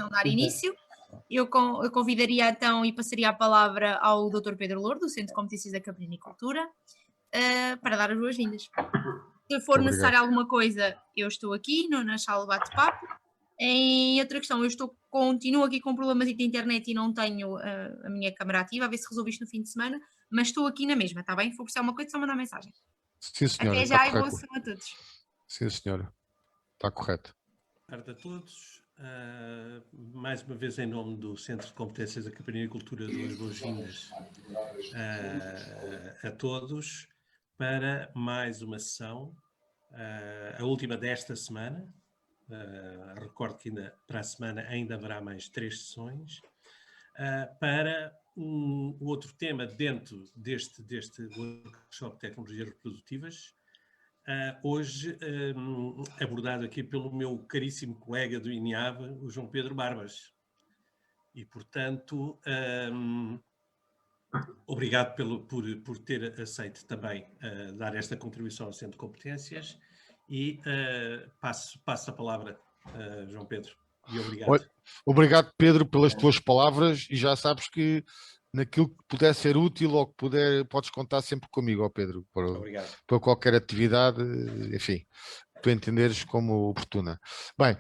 então dar início. Eu convidaria então e passaria a palavra ao Dr. Pedro Louro, do Centro de Competências da Caprinicultura, para dar as boas-vindas. Se for Muito obrigado. necessário alguma coisa, eu estou aqui na sala de bate-papo. Em outra questão, continuo aqui com problemas de internet e não tenho a minha câmara ativa, a ver se resolvo isto no fim de semana, mas estou aqui na mesma, está bem? Se for precisar uma coisa, só mandar mensagem. Sim, senhora, Até está já e boa correto. semana a todos. Sim, senhora, está correto. Boa tarde a todos. Mais uma vez, em nome do Centro de Competências da Caprinicultura, dou as boas-vindas a todos para mais uma sessão, a última desta semana. Recordo que para a semana ainda haverá mais 3 sessões, para um outro tema dentro deste workshop de tecnologias reprodutivas, hoje abordado aqui pelo meu caríssimo colega do INIAV, o João Pedro Barbas. E, portanto, obrigado por ter aceito também dar esta contribuição ao Centro de Competências e passo a palavra, João Pedro, e obrigado. Obrigado, Pedro, pelas tuas palavras, e já sabes que naquilo que puder ser útil ou que puder, podes contar sempre comigo, ó Pedro, para qualquer atividade, enfim, tu entenderes como oportuna. Bem,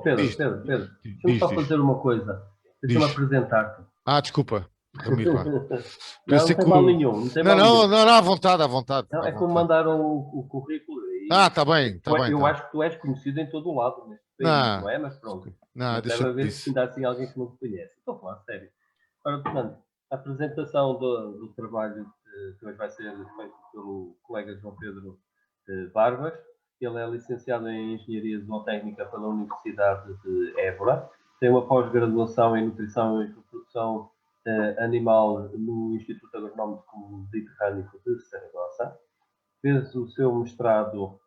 Pedro, deixa-me só fazer uma coisa, deixa-me apresentar-te. Desculpa, Ramiro. Não tem mal nenhum, não, à vontade. Não, é como mandaram o currículo. Está bem. Eu acho que tu és conhecido em todo o lado, neste país, não é? Mas pronto. Não, deve haver se ainda assim alguém que não te conhece. Estou a falar sério. Ora, portanto, a apresentação do trabalho que hoje vai ser feito pelo colega João Pedro Barbas. Ele é licenciado em Engenharia Zootécnica pela Universidade de Évora. Tem uma pós-graduação em Nutrição e Reprodução Animal no Instituto Agronómico Mediterrâneo de Saragossa. Fez o seu mestrado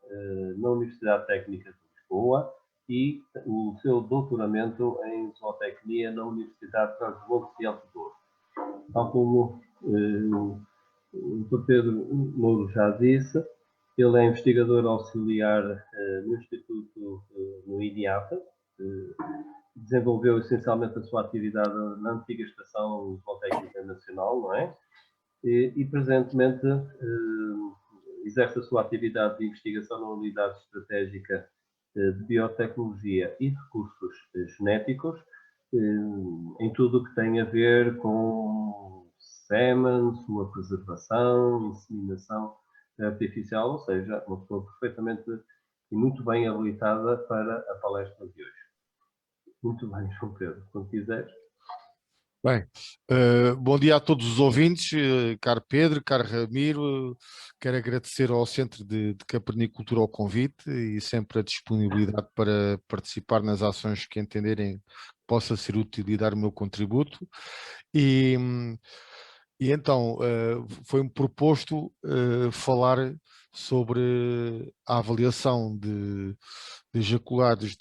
na Universidade Técnica de Lisboa e o seu doutoramento em zootecnia na Universidade de Trás-os-Montes e Alto Douro. Tal como o Dr. Pedro Louro já disse, ele é investigador auxiliar no Instituto, no INIAP, desenvolveu essencialmente a sua atividade na antiga Estação Zootécnica Nacional, não é? E presentemente exerce a sua atividade de investigação na Unidade Estratégica de Biotecnologia e Recursos Genéticos, em tudo o que tem a ver com sêmen, sua preservação, inseminação artificial, ou seja, uma pessoa perfeitamente e muito bem habilitada para a palestra de hoje. Muito bem, João Pedro, quando quiseres. Bem, bom dia a todos os ouvintes, caro Pedro, caro Ramiro. Quero agradecer ao Centro de Caprinicultura o convite e sempre a disponibilidade para participar nas ações que entenderem que possa ser útil e dar o meu contributo. E então, foi-me proposto falar sobre a avaliação de ejaculados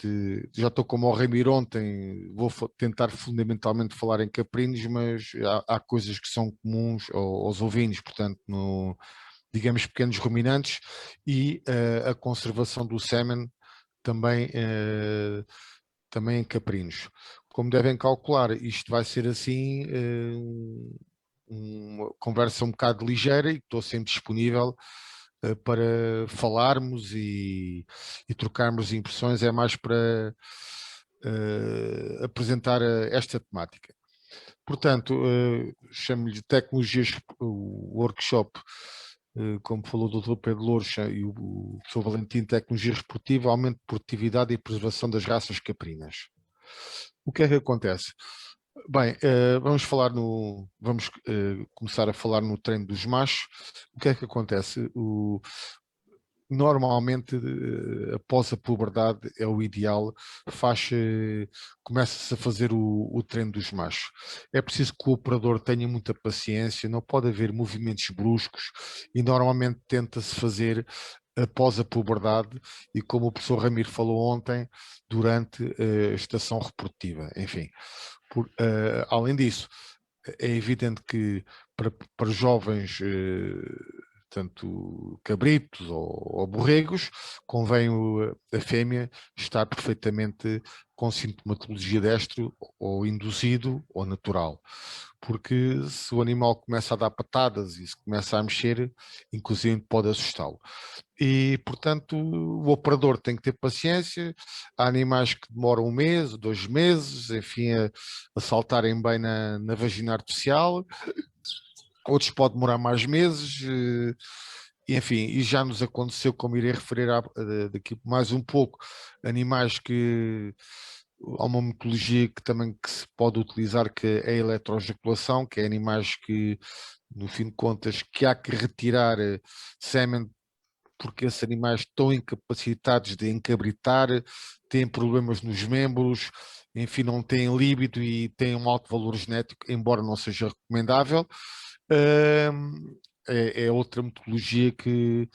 já estou como ao Ramiro ontem, vou tentar fundamentalmente falar em caprinos, mas há coisas que são comuns aos ovinos, portanto, digamos pequenos ruminantes, e a conservação do sêmen também em caprinos. Como devem calcular, isto vai ser assim uma conversa um bocado ligeira e estou sempre disponível para falarmos e trocarmos impressões, é mais para apresentar esta temática. Portanto, chamo-lhe de tecnologias, o workshop, como falou o Dr. Pedro Louro e o Sr. Valentim, tecnologia reprodutiva, aumento de produtividade e preservação das raças caprinas. O que é que acontece? Bem, vamos começar a falar no treino dos machos. O que é que acontece? Normalmente, após a puberdade, é o ideal, começa-se a fazer o treino dos machos. É preciso que o operador tenha muita paciência, não pode haver movimentos bruscos e normalmente tenta-se fazer após a puberdade e, como o professor Ramiro falou ontem, durante a estação reprodutiva. Enfim, além disso, é evidente que para jovens portanto, cabritos ou borregos, convém a fêmea estar perfeitamente com sintomatologia de estro ou induzido ou natural. Porque se o animal começa a dar patadas e se começa a mexer, inclusive pode assustá-lo. E, portanto, o operador tem que ter paciência. Há animais que demoram 1 mês, 2 meses, enfim, a saltarem bem na vagina artificial. Outros pode demorar mais meses. E, enfim, e já nos aconteceu, como irei referir daqui mais um pouco, animais que há uma metodologia que também que se pode utilizar, que é a eletroejaculação, que é animais que, no fim de contas, que há que retirar sêmen porque esses animais estão incapacitados de encabritar, têm problemas nos membros, enfim, não têm líbido e têm um alto valor genético, embora não seja recomendável. É outra metodologia que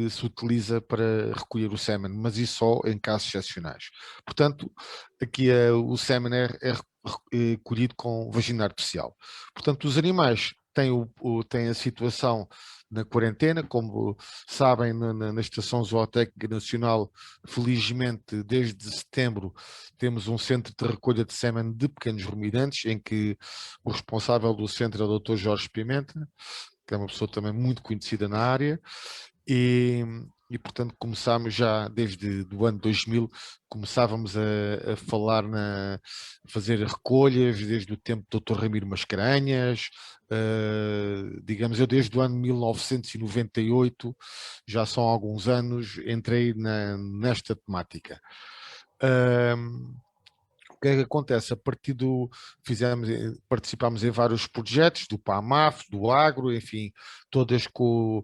se utiliza para recolher o sêmen, mas isso só em casos excepcionais. Portanto, aqui o sêmen é colhido com vagina artificial. Portanto, os animais têm a situação na quarentena, como sabem, na Estação Zootécnica Nacional, felizmente, desde setembro, temos um centro de recolha de sêmen de pequenos ruminantes, em que o responsável do centro é o Dr. Jorge Pimenta, que é uma pessoa também muito conhecida na área, e portanto começámos já desde o ano 2000, começávamos a falar a fazer recolhas desde o tempo do Dr. Ramiro Mascarenhas, digamos, eu desde o ano 1998, já são alguns anos, entrei nesta temática. O que é que acontece? A partir participámos em vários projetos, do PAMAF, do Agro, enfim, todas com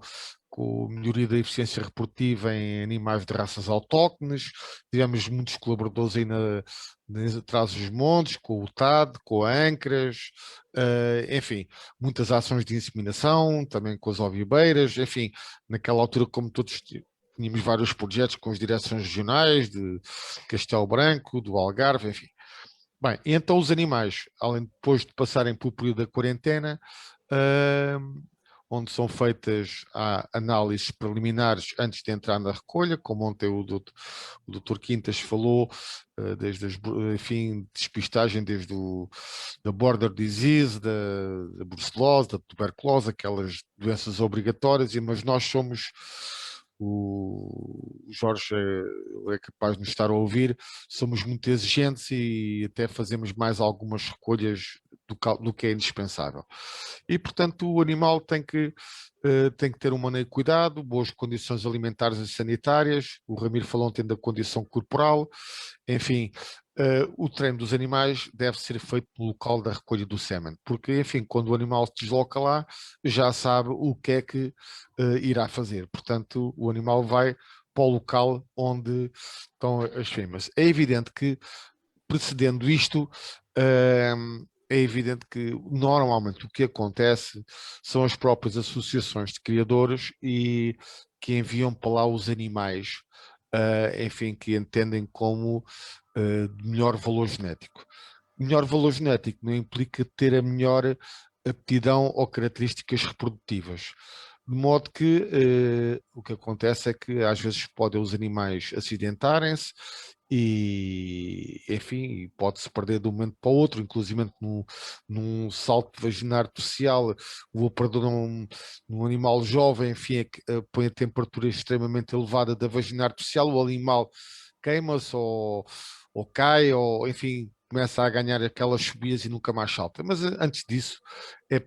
melhoria da eficiência reprodutiva em animais de raças autóctones. Tivemos muitos colaboradores aí atrás dos montes, com o TAD, com a ANCRAS, enfim, muitas ações de inseminação, também com as ovibeiras, enfim, naquela altura, como todos tínhamos vários projetos com as direções regionais de Castelo Branco, do Algarve, enfim. Bem, e então os animais, além depois de passarem pelo período da quarentena, onde são feitas análises preliminares antes de entrar na recolha, como ontem o Dr. Quintas falou, desde enfim, despistagem desde da border disease, da brucelose, da tuberculose, aquelas doenças obrigatórias, mas nós somos... O Jorge é capaz de nos estar a ouvir, somos muito exigentes e até fazemos mais algumas recolhas do que é indispensável. E, portanto, o animal tem que ter um maneio de cuidado, boas condições alimentares e sanitárias. O Ramiro falou ontem da condição corporal. Enfim, o treino dos animais deve ser feito no local da recolha do sêmen, porque, enfim, quando o animal se desloca lá, já sabe o que é que irá fazer. Portanto, o animal vai para o local onde estão as fêmeas. É evidente que, precedendo isto, é evidente que normalmente o que acontece são as próprias associações de criadores e que enviam para lá os animais, enfim, que entendem como de melhor valor genético. Melhor valor genético não implica ter a melhor aptidão ou características reprodutivas. De modo que o que acontece é que às vezes podem os animais acidentarem-se e, enfim, pode-se perder de um momento para o outro, inclusive num salto vaginal artificial, o operador num animal jovem, enfim, põe a temperatura extremamente elevada da vagina artificial, o animal queima-se ou cai, ou enfim, começa a ganhar aquelas subias e nunca mais salta. Mas antes disso é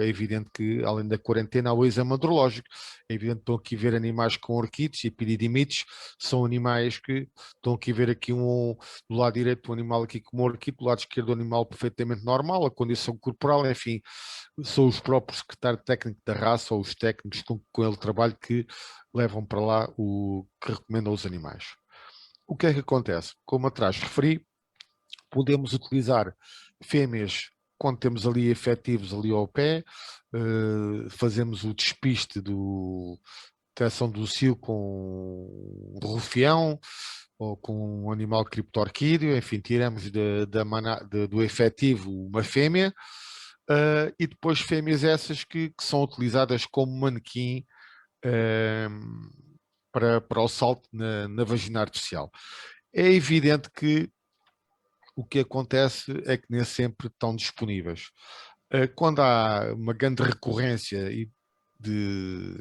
evidente que além da quarentena há o exame andrológico. É evidente que estão aqui a ver animais com orquites e epididymites, são animais que estão aqui a ver aqui do lado direito um animal aqui com orquite, do lado esquerdo um animal perfeitamente normal, a condição corporal, enfim, são os próprios secretários técnicos da raça ou os técnicos com ele trabalho que levam para lá o que recomendam aos animais. O que é que acontece? Como atrás referi, podemos utilizar fêmeas quando temos ali efetivos ali ao pé, fazemos o despiste detecção do cio com rufião ou com um animal criptorquídeo, enfim, tiramos do efetivo uma fêmea, e depois fêmeas essas que são utilizadas como manequim para o salto na vagina artificial. É evidente que o que acontece é que nem sempre estão disponíveis. Quando há uma grande recorrência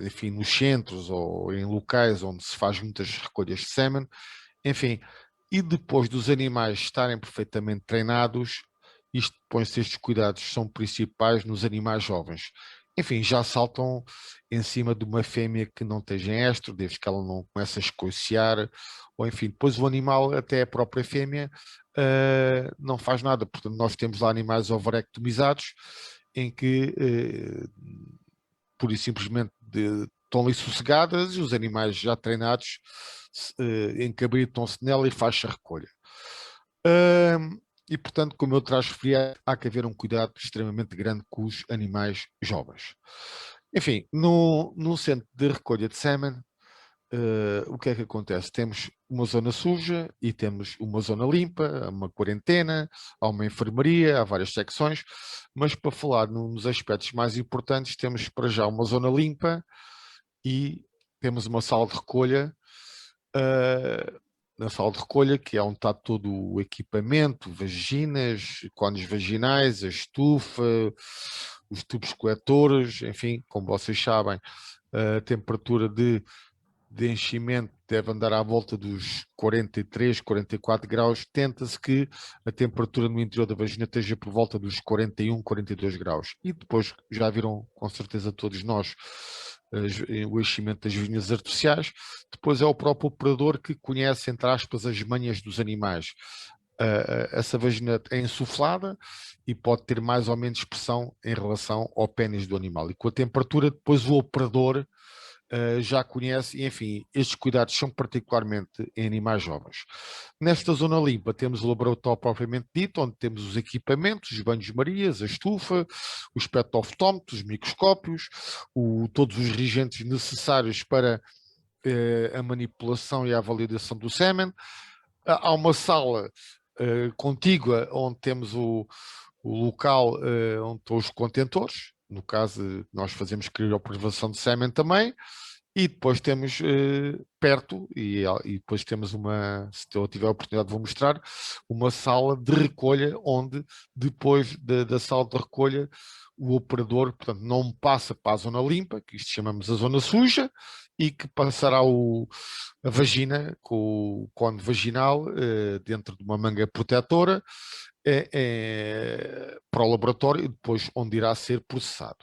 enfim, nos centros ou em locais onde se faz muitas recolhas de sêmen, enfim, e depois dos animais estarem perfeitamente treinados, estes cuidados são principais nos animais jovens. Enfim, já saltam em cima de uma fêmea que não esteja em estro, desde que ela não comece a escoiciar, ou enfim, depois o animal, até a própria fêmea, não faz nada. Portanto, nós temos lá animais ovarectomizados em que pura e simplesmente estão ali sossegadas e os animais já treinados encabritam-se nela e faz-se a recolha. E, portanto, como eu traz referi, há que haver um cuidado extremamente grande com os animais jovens. Enfim, num centro de recolha de sêmen, o que é que acontece? Temos uma zona suja e temos uma zona limpa, uma quarentena, há uma enfermaria, há várias secções, mas para falar nos aspectos mais importantes, temos para já uma zona limpa e temos uma sala de recolha. Na sala de recolha, que é onde está todo o equipamento, vaginas, cones vaginais, a estufa, os tubos coletores, enfim, como vocês sabem, a temperatura de enchimento deve andar à volta dos 43, 44 graus. Tenta-se que a temperatura no interior da vagina esteja por volta dos 41, 42 graus. E depois, já viram com certeza todos nós, o enchimento das vaginas artificiais. Depois é o próprio operador que conhece, entre aspas, as manhas dos animais. Essa vagina é insuflada e pode ter mais ou menos pressão em relação ao pênis do animal. E com a temperatura, depois o operador já conhece, e enfim, estes cuidados são particularmente em animais jovens. Nesta zona limpa temos o laboratório propriamente dito, onde temos os equipamentos, os banhos-marias, a estufa, os espectrofotômetros, os microscópios, todos os reagentes necessários para a manipulação e a validação do sêmen. Há uma sala contígua onde temos o local onde estão os contentores. No caso, nós fazemos criopreservação de sêmen também, e depois temos perto, e depois temos se eu tiver a oportunidade vou mostrar, uma sala de recolha, onde depois da sala de recolha o operador, portanto, não passa para a zona limpa, que isto chamamos a zona suja, e que passará a vagina com o cone vaginal dentro de uma manga protetora, para o laboratório e depois onde irá ser processado.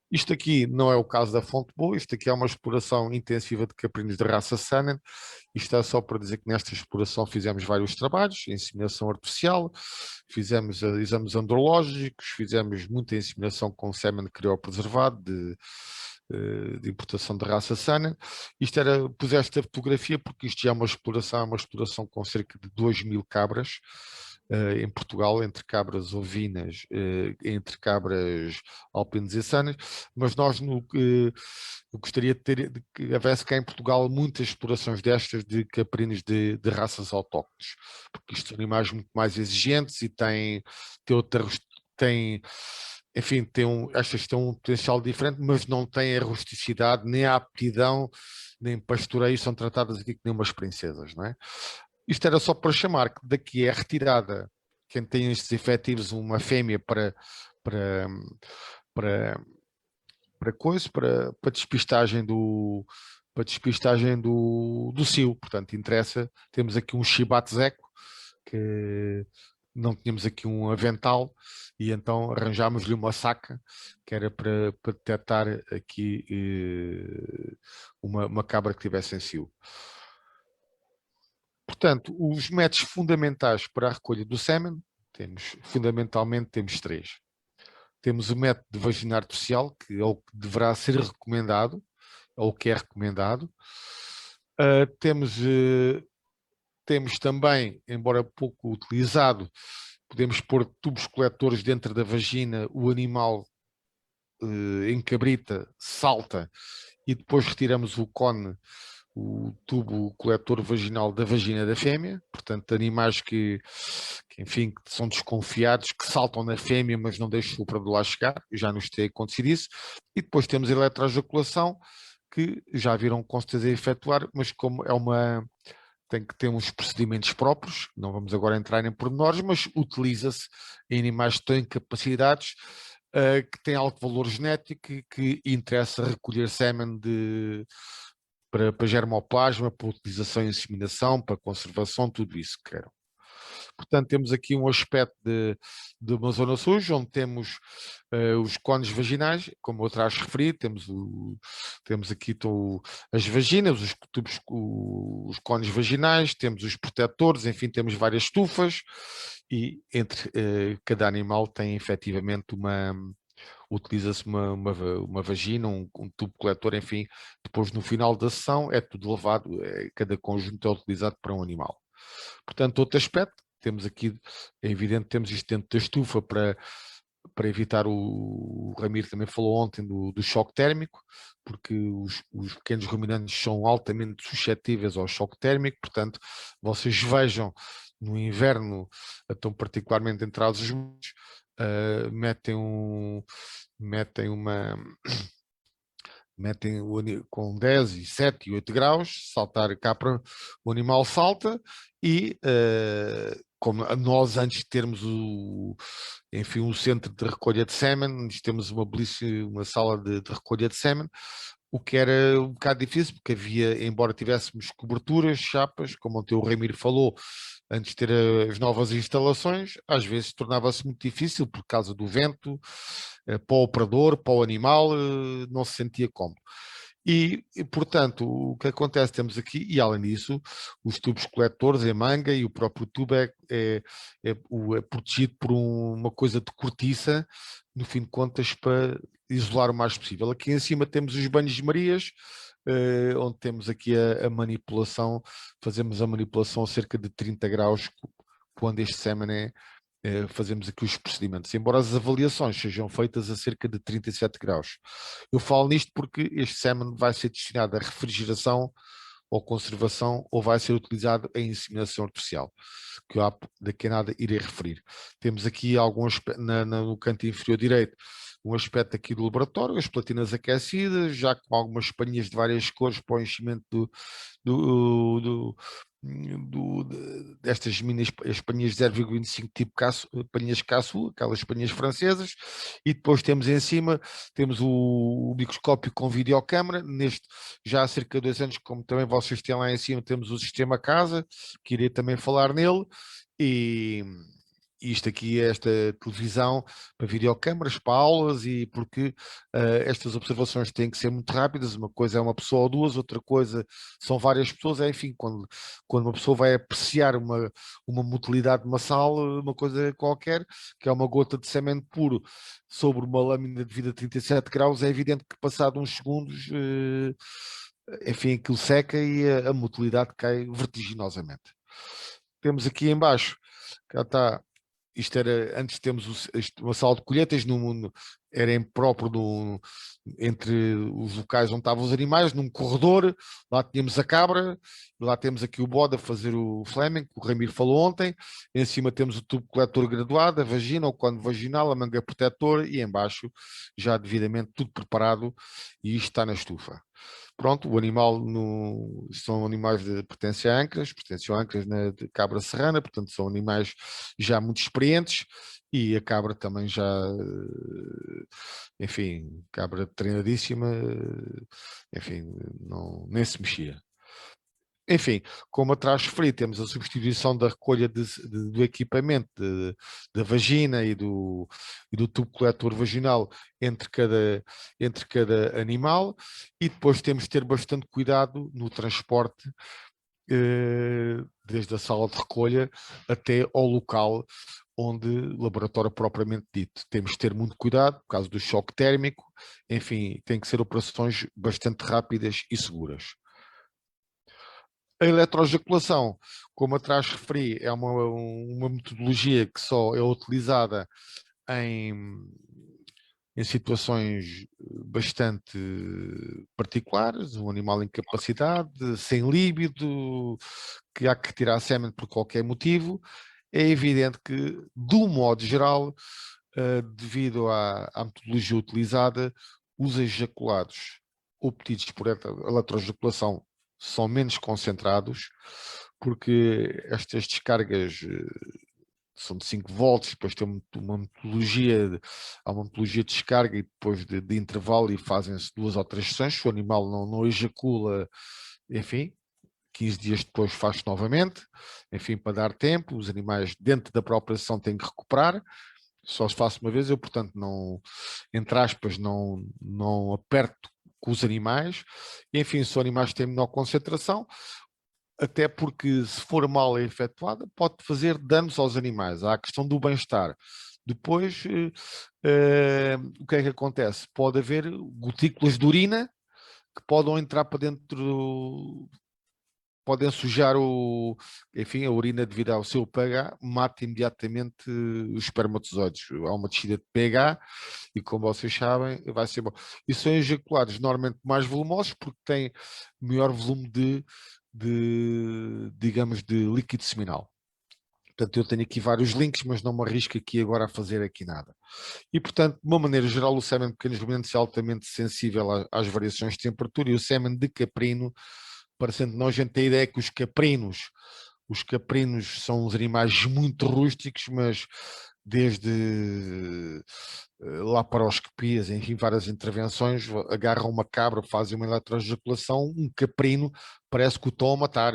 Isto aqui não é o caso da Fonte Boa, isto aqui é uma exploração intensiva de caprinos de raça Saanen. Isto é só para dizer que nesta exploração fizemos vários trabalhos, inseminação artificial, fizemos exames andrológicos, fizemos muita inseminação com sêmen criopreservado de importação de raça Saanen. Pus esta fotografia porque isto já é uma exploração com cerca de 2.000 cabras, em Portugal, entre cabras ovinas, entre cabras alpinas e sanas, mas nós eu gostaria de que houvesse cá em Portugal muitas explorações destas de caprinos de raças autóctones, porque isto são animais muito mais exigentes e estas têm um potencial diferente, mas não têm a rusticidade, nem a aptidão, nem pastoreio, são tratadas aqui como umas princesas, não é? Isto era só para chamar que daqui é retirada, quem tem estes efetivos, uma fêmea para despistagem do cio. Portanto, interessa, temos aqui um chibatezeco, que não tínhamos aqui um avental, e então arranjámos-lhe uma saca, que era para detectar aqui uma cabra que tivesse em cio. Portanto, os métodos fundamentais para a recolha do sêmen, fundamentalmente temos 3. Temos o método de vagina artificial, que é o que deverá ser recomendado, é o que é recomendado. Temos também, embora pouco utilizado, podemos pôr tubos coletores dentro da vagina, o animal encabrita, salta, e depois retiramos o cone o tubo coletor vaginal da vagina da fêmea, portanto animais que enfim, que são desconfiados, que saltam na fêmea mas não deixam o operador lá chegar, já nos tem acontecido isso, e depois temos a eletroejaculação, que já viram com certeza efetuar, mas como é tem que ter uns procedimentos próprios, não vamos agora entrar em pormenores, mas utiliza-se em animais que têm capacidades que têm alto valor genético e que interessa recolher sêmen para germoplasma, para utilização em inseminação, para conservação, tudo isso que queiram. Portanto, temos aqui um aspecto de uma zona suja, onde temos os cones vaginais, como eu atrás referi, temos aqui as vaginas, os tubos, os cones vaginais, temos os protetores, enfim, temos várias estufas, e entre cada animal tem efetivamente utiliza-se uma vagina, um tubo coletor, enfim, depois no final da sessão é tudo levado, cada conjunto é utilizado para um animal. Portanto, outro aspecto, temos aqui, é evidente, temos isto dentro da estufa para evitar, o Ramiro também falou ontem do choque térmico, porque os pequenos ruminantes são altamente suscetíveis ao choque térmico, portanto, vocês vejam no inverno, então particularmente entrados os meses, metem com 10 e 7 e 8 graus, saltar cá para o animal salta e como nós antes de termos enfim, um centro de recolha de sêmen, temos uma sala de recolha de sêmen, o que era um bocado difícil, porque havia, embora tivéssemos coberturas, chapas, como ontem o Ramiro falou, antes de ter as novas instalações, às vezes tornava-se muito difícil por causa do vento, para o operador, para o animal, não se sentia cómodo. E, portanto, o que acontece, temos aqui, e além disso, os tubos coletores em manga e o próprio tubo é protegido por uma coisa de cortiça, no fim de contas, para isolar o mais possível. Aqui em cima temos os banhos-marias, onde temos aqui a manipulação, fazemos a manipulação a cerca de 30 graus, quando este sêmen fazemos aqui os procedimentos, embora as avaliações sejam feitas a cerca de 37 graus. Eu falo nisto porque este sêmen vai ser destinado à refrigeração ou conservação, ou vai ser utilizado em inseminação artificial, que eu daqui a nada irei referir. Temos aqui alguns, no canto inferior direito, um aspecto aqui do laboratório, as platinas aquecidas, já com algumas palhinhas de várias cores para o enchimento destas mini palhinhas de 0,25 tipo palhinhas Cassou, aquelas palhinhas francesas, e depois temos em cima, temos o microscópio com videocâmara, já há cerca de 2 anos, como também vocês têm lá em cima, temos o sistema casa, que irei também falar nele, e isto aqui é esta televisão para videocâmaras, para aulas, e porque estas observações têm que ser muito rápidas, uma coisa é uma pessoa ou duas, outra coisa são várias pessoas, enfim, quando uma pessoa vai apreciar uma motilidade de uma sala, uma coisa qualquer, que é uma gota de sêmen puro sobre uma lâmina de vida de 37 graus, é evidente que passado uns segundos, enfim, aquilo seca e a motilidade cai vertiginosamente. Temos aqui em baixo, cá está. Isto era, antes temos uma sala de colheitas, era próprio entre os locais onde estavam os animais, num corredor, lá tínhamos a cabra, lá temos aqui o bode a fazer o Fleming, que o Ramiro falou ontem, em cima temos o tubo coletor graduado, a vagina, o cone vaginal, a manga protetora, e em baixo já devidamente tudo preparado, e isto está na estufa. Pronto, o animal são animais pertencem a âncoras de cabra serrana, portanto são animais já muito experientes, e a cabra também já, enfim, cabra treinadíssima, enfim, nem se mexia. Enfim, como atrás referi, temos a substituição da recolha do equipamento da vagina e do tubo coletor vaginal entre cada animal, e depois temos de ter bastante cuidado no transporte, desde a sala de recolha até ao local onde laboratório propriamente dito. Temos de ter muito cuidado por causa do choque térmico, enfim, tem que ser operações bastante rápidas e seguras. A eletroejaculação, como atrás referi, é uma metodologia que só é utilizada em situações bastante particulares, um animal em capacidade, sem líbido, que há que tirar sêmen por qualquer motivo. É evidente que, do modo geral, devido à metodologia utilizada, os ejaculados obtidos por eletroejaculação são menos concentrados, porque estas descargas são de 5 volts, depois tem uma metodologia, há uma metodologia de descarga e depois de intervalo, e fazem-se 2 ou 3 sessões. Se o animal não ejacula, enfim, 15 dias depois faz novamente, enfim, para dar tempo. Os animais dentro da própria sessão têm que recuperar. Só se faço uma vez, eu, portanto, não, entre aspas, não aperto com os animais. Enfim, se os animais têm menor concentração, até porque, se for mal efetuada, pode fazer danos aos animais. Há a questão do bem-estar. Depois, o que é que acontece? Pode haver gotículas de urina que podem entrar para dentro, podem sujar enfim, a urina devido ao seu pH, mata imediatamente os espermatozoides. Há uma descida de pH e, como vocês sabem, vai ser bom. E são ejaculados normalmente mais volumosos porque têm maior volume digamos, de líquido seminal. Portanto, eu tenho aqui vários links, mas não me arrisco aqui agora a fazer aqui nada. E, portanto, de uma maneira geral, o sêmen de pequenos ruminantes é altamente sensível às variações de temperatura, e o sêmen de caprino, parecendo que nós, a gente tem a ideia que os caprinos são uns animais muito rústicos, mas desde laparoscopias, enfim, várias intervenções, agarram uma cabra, fazem uma eletroejaculação, um caprino, parece que o estão a matar,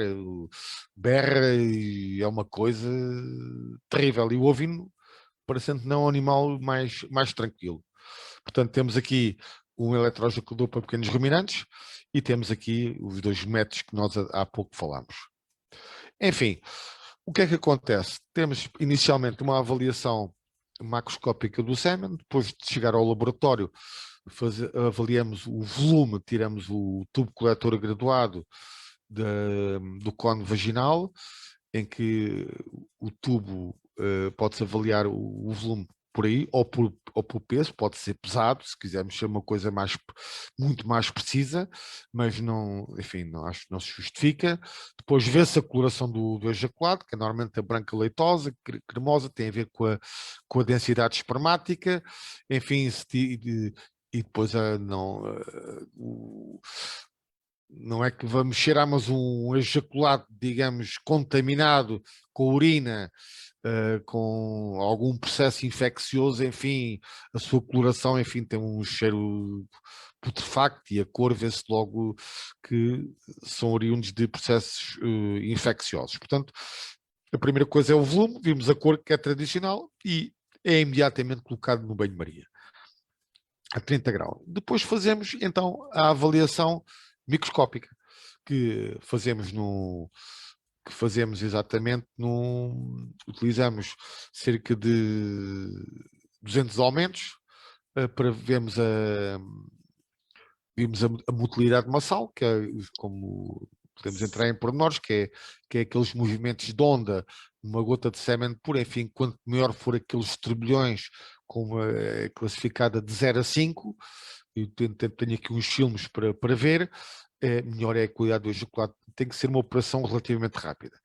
berra e é uma coisa terrível. E o ovino, parecendo que não, é um animal mais tranquilo. Portanto, temos aqui um eletroejaculador para pequenos ruminantes e temos aqui os 2 métodos que nós há pouco falámos. Enfim, o que é que acontece? Temos inicialmente uma avaliação macroscópica do sêmen, depois de chegar ao laboratório, avaliamos o volume, tiramos o tubo coletor graduado do cone vaginal, em que o tubo pode-se avaliar o volume por aí, ou por peso, pode ser pesado, se quisermos ser uma coisa muito mais precisa, mas não, enfim, não, acho que não se justifica. Depois vê-se a coloração do ejaculado, que é normalmente a branca leitosa, cremosa, tem a ver com a densidade espermática, enfim, e depois não é que vamos cheirar, mas um ejaculado, digamos, contaminado com urina, com algum processo infeccioso, enfim, a sua coloração, enfim, tem um cheiro putrefacto e a cor vê-se logo que são oriundos de processos infecciosos. Portanto, a primeira coisa é o volume, vimos a cor, que é tradicional, e é imediatamente colocado no banho-maria a 30 graus. Depois fazemos então a avaliação microscópica que fazemos exatamente utilizamos cerca de 200 aumentos para vermos a motilidade massal, que é, como podemos entrar em pormenores, que é aqueles movimentos de onda, uma gota de sêmen pura, enfim, quanto maior for aqueles turbilhões, como é classificada de 0 a 5, eu tenho aqui uns filmes para ver, melhor é a qualidade do ejaculado. Tem que ser uma operação relativamente rápida.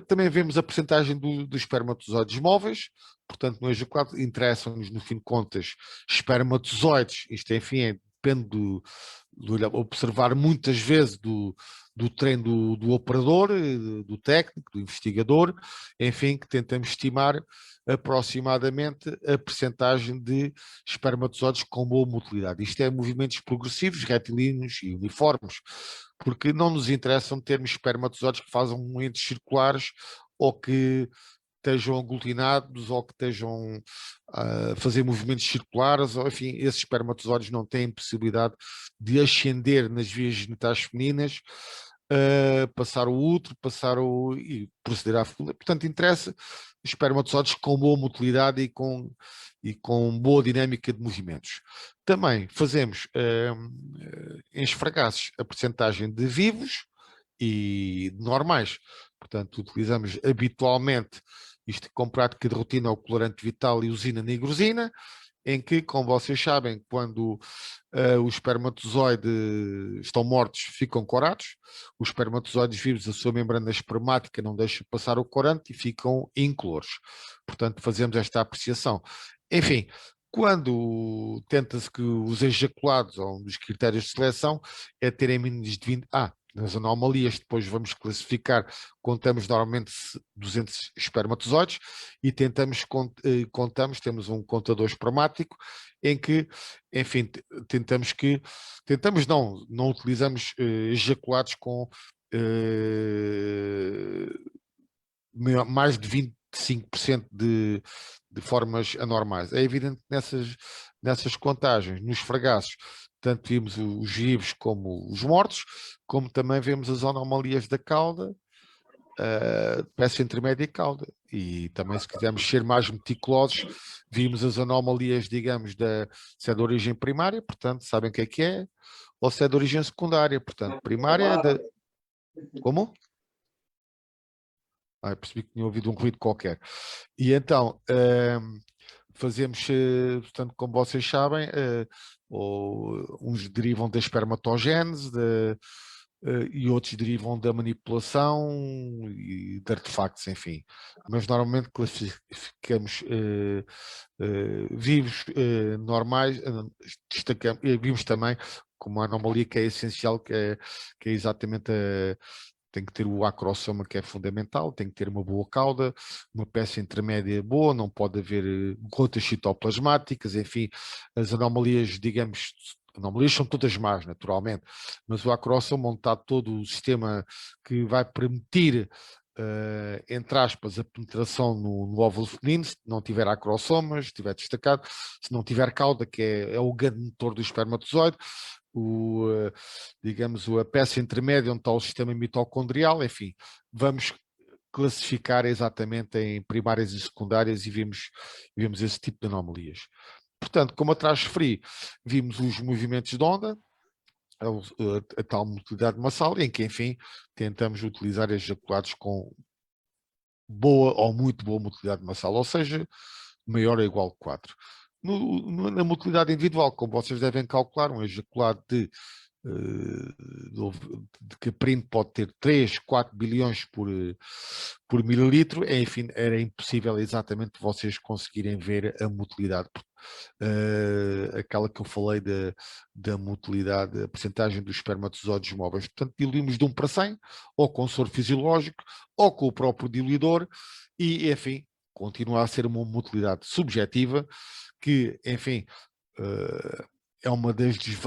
Também vemos a percentagem dos espermatozoides móveis, portanto, no ejaculado interessam-nos, no fim de contas, espermatozoides, isto enfim, depende observar muitas vezes do treino do operador, do técnico, do investigador, enfim, que tentamos estimar aproximadamente a percentagem de espermatozoides com boa motilidade. Isto é movimentos progressivos, retilíneos e uniformes, porque não nos interessam termos espermatozoides que façam movimentos circulares ou que estejam aglutinados ou que estejam a fazer movimentos circulares, ou enfim, esses espermatozoides não têm possibilidade de ascender nas vias genitais femininas, passar o útero, e proceder à fecundação. Portanto, interessa espermatozoides com boa motilidade e com boa dinâmica de movimentos. Também fazemos em esfragassos a percentagem de vivos e de normais. Portanto, utilizamos habitualmente, isto com prática de rotina, o colorante vital e usina nigrosina. em que, como vocês sabem, quando os espermatozoides estão mortos, ficam corados, os espermatozoides vivos, a sua membrana espermática não deixa passar o corante e ficam incolores. Portanto, fazemos esta apreciação. Enfim, quando tenta-se que os ejaculados, ou um dos critérios de seleção, é terem menos de 20... nas anomalias, depois vamos classificar, contamos normalmente 200 espermatozoides e temos um contador espermático em que, enfim, não utilizamos ejaculados com mais de 25% de formas anormais. É evidente que nessas contagens, nos fragaços, tanto vimos os vivos como os mortos, como também vemos as anomalias da cauda, peça intermédia e cauda. E também, se quisermos ser mais meticulosos, vimos as anomalias, digamos, se é de origem primária, portanto, sabem o que é, ou se é de origem secundária, portanto, primária é da... Como? Percebi que tinha ouvido um ruído qualquer. E então, fazemos, portanto, como vocês sabem, uns derivam da espermatogênese e outros derivam da manipulação e de artefactos, enfim. Mas normalmente classificamos vivos normais, destacamos, vimos também como uma anomalia que é essencial, que é exatamente tem que ter o acrossoma, que é fundamental, tem que ter uma boa cauda, uma peça intermédia boa, não pode haver gotas citoplasmáticas, enfim, as anomalias, digamos, anomalias são todas más, naturalmente, mas o acrossoma montar todo o sistema que vai permitir, entre aspas, a penetração no óvulo feminino, se não tiver acrossomas, se estiver destacado, se não tiver cauda, que é o grande motor do espermatozoide, digamos, a peça intermédia onde está o sistema mitocondrial, enfim, vamos classificar exatamente em primárias e secundárias e vimos esse tipo de anomalias. Portanto, como atrás referi, vimos os movimentos de onda, a tal motilidade massal, em que, enfim, tentamos utilizar ejaculados com boa ou muito boa motilidade massal, ou seja, maior ou igual a 4. Na motilidade individual, como vocês devem calcular, um ejaculado de caprino pode ter 3, 4 bilhões por mililitro, enfim, era impossível exatamente vocês conseguirem ver a motilidade, aquela que eu falei da motilidade, a percentagem dos espermatozoides móveis. Portanto, diluímos de 1 para 100, ou com soro fisiológico, ou com o próprio diluidor, e, enfim, continua a ser uma motilidade subjetiva, que, enfim, é uma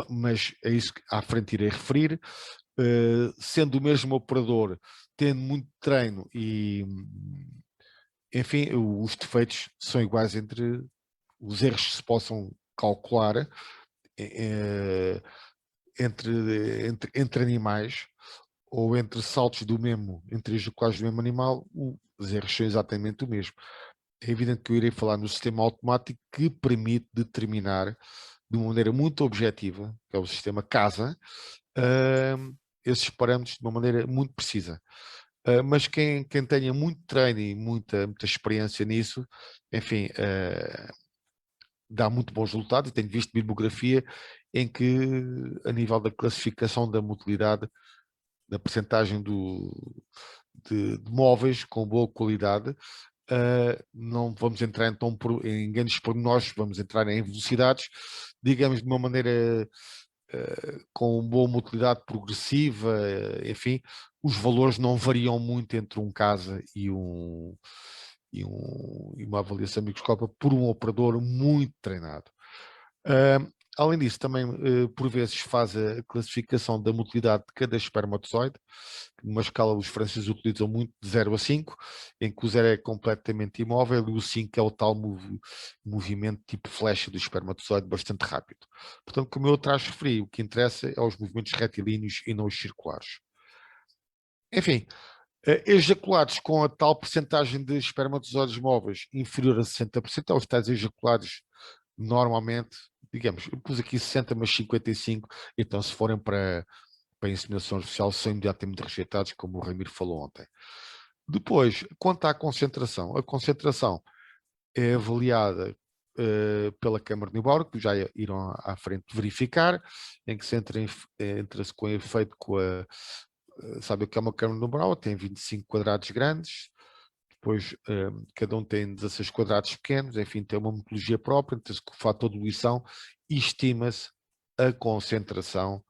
mas é isso que à frente irei referir, sendo o mesmo operador, tendo muito treino e, enfim, os defeitos são iguais entre os erros que se possam calcular entre animais, ou entre saltos entre ejaculados do mesmo animal, os erros são exatamente o mesmo. É evidente que eu irei falar no sistema automático que permite determinar de uma maneira muito objetiva, que é o sistema CASA, esses parâmetros de uma maneira muito precisa. Mas quem tenha muito treino e muita experiência nisso, enfim, dá muito bons resultados. E tenho visto bibliografia em que, a nível da classificação da motilidade, da percentagem de móveis com boa qualidade, não vamos entrar então em grandes pormenores, vamos entrar em velocidades, digamos, de uma maneira com boa motilidade progressiva, enfim, os valores não variam muito entre um CASA e uma avaliação microscópica por um operador muito treinado. Além disso, também por vezes faz a classificação da motilidade de cada espermatozoide, numa escala os franceses utilizam muito, de 0 a 5, em que o 0 é completamente imóvel e o 5 é o tal movimento tipo flecha do espermatozoide bastante rápido. Portanto, como eu atrás referi, o que interessa é os movimentos retilíneos e não os circulares. Enfim, ejaculados com a tal percentagem de espermatozoides móveis inferior a 60%, aos tais ejaculados normalmente, digamos, eu pus aqui 60, mas 55, então se forem para a inseminação artificial são imediatamente rejeitados, como o Ramiro falou ontem. Depois, quanto à concentração, a concentração é avaliada pela Câmara de Newbauer, que já irão à frente verificar, em que se entra-se com efeito com a... sabe o que é uma Câmara de Newbauer? Tem 25 quadrados grandes, depois cada um tem 16 quadrados pequenos, enfim, tem uma metodologia própria, tem-se com o fator de diluição e estima-se a concentração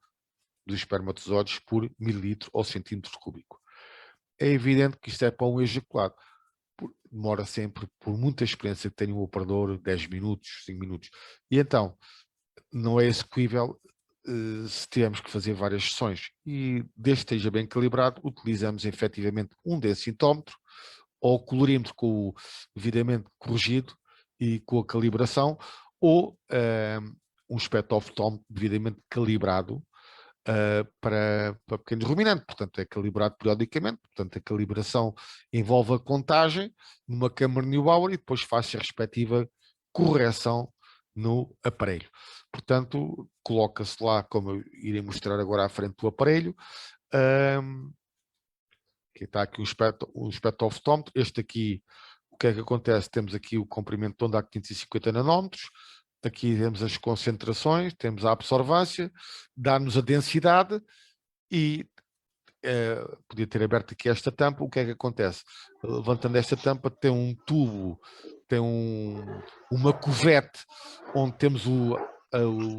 dos espermatozoides por mililitro ou centímetro cúbico. É evidente que isto é para um ejaculado. Demora sempre, por muita experiência que tem um operador, 10 minutos, 5 minutos. E então, não é execuível se tivermos que fazer várias sessões. E desde que esteja bem calibrado, utilizamos efetivamente um densitómetro ou colorímetro devidamente corrigido e com a calibração, ou um espectrofotómetro devidamente calibrado para pequenos ruminantes, portanto é calibrado periodicamente, portanto a calibração envolve a contagem numa câmara Neubauer e depois faz-se a respectiva correção no aparelho. Portanto, coloca-se lá, como eu irei mostrar agora à frente do aparelho, que está aqui o espectrofotómetro. Este aqui, o que é que acontece? Temos aqui o comprimento de onda a 550 nanómetros, aqui temos as concentrações, temos a absorvância, dá-nos a densidade e podia ter aberto aqui esta tampa. O que é que acontece? Levantando esta tampa tem um tubo, tem uma cuvete onde temos o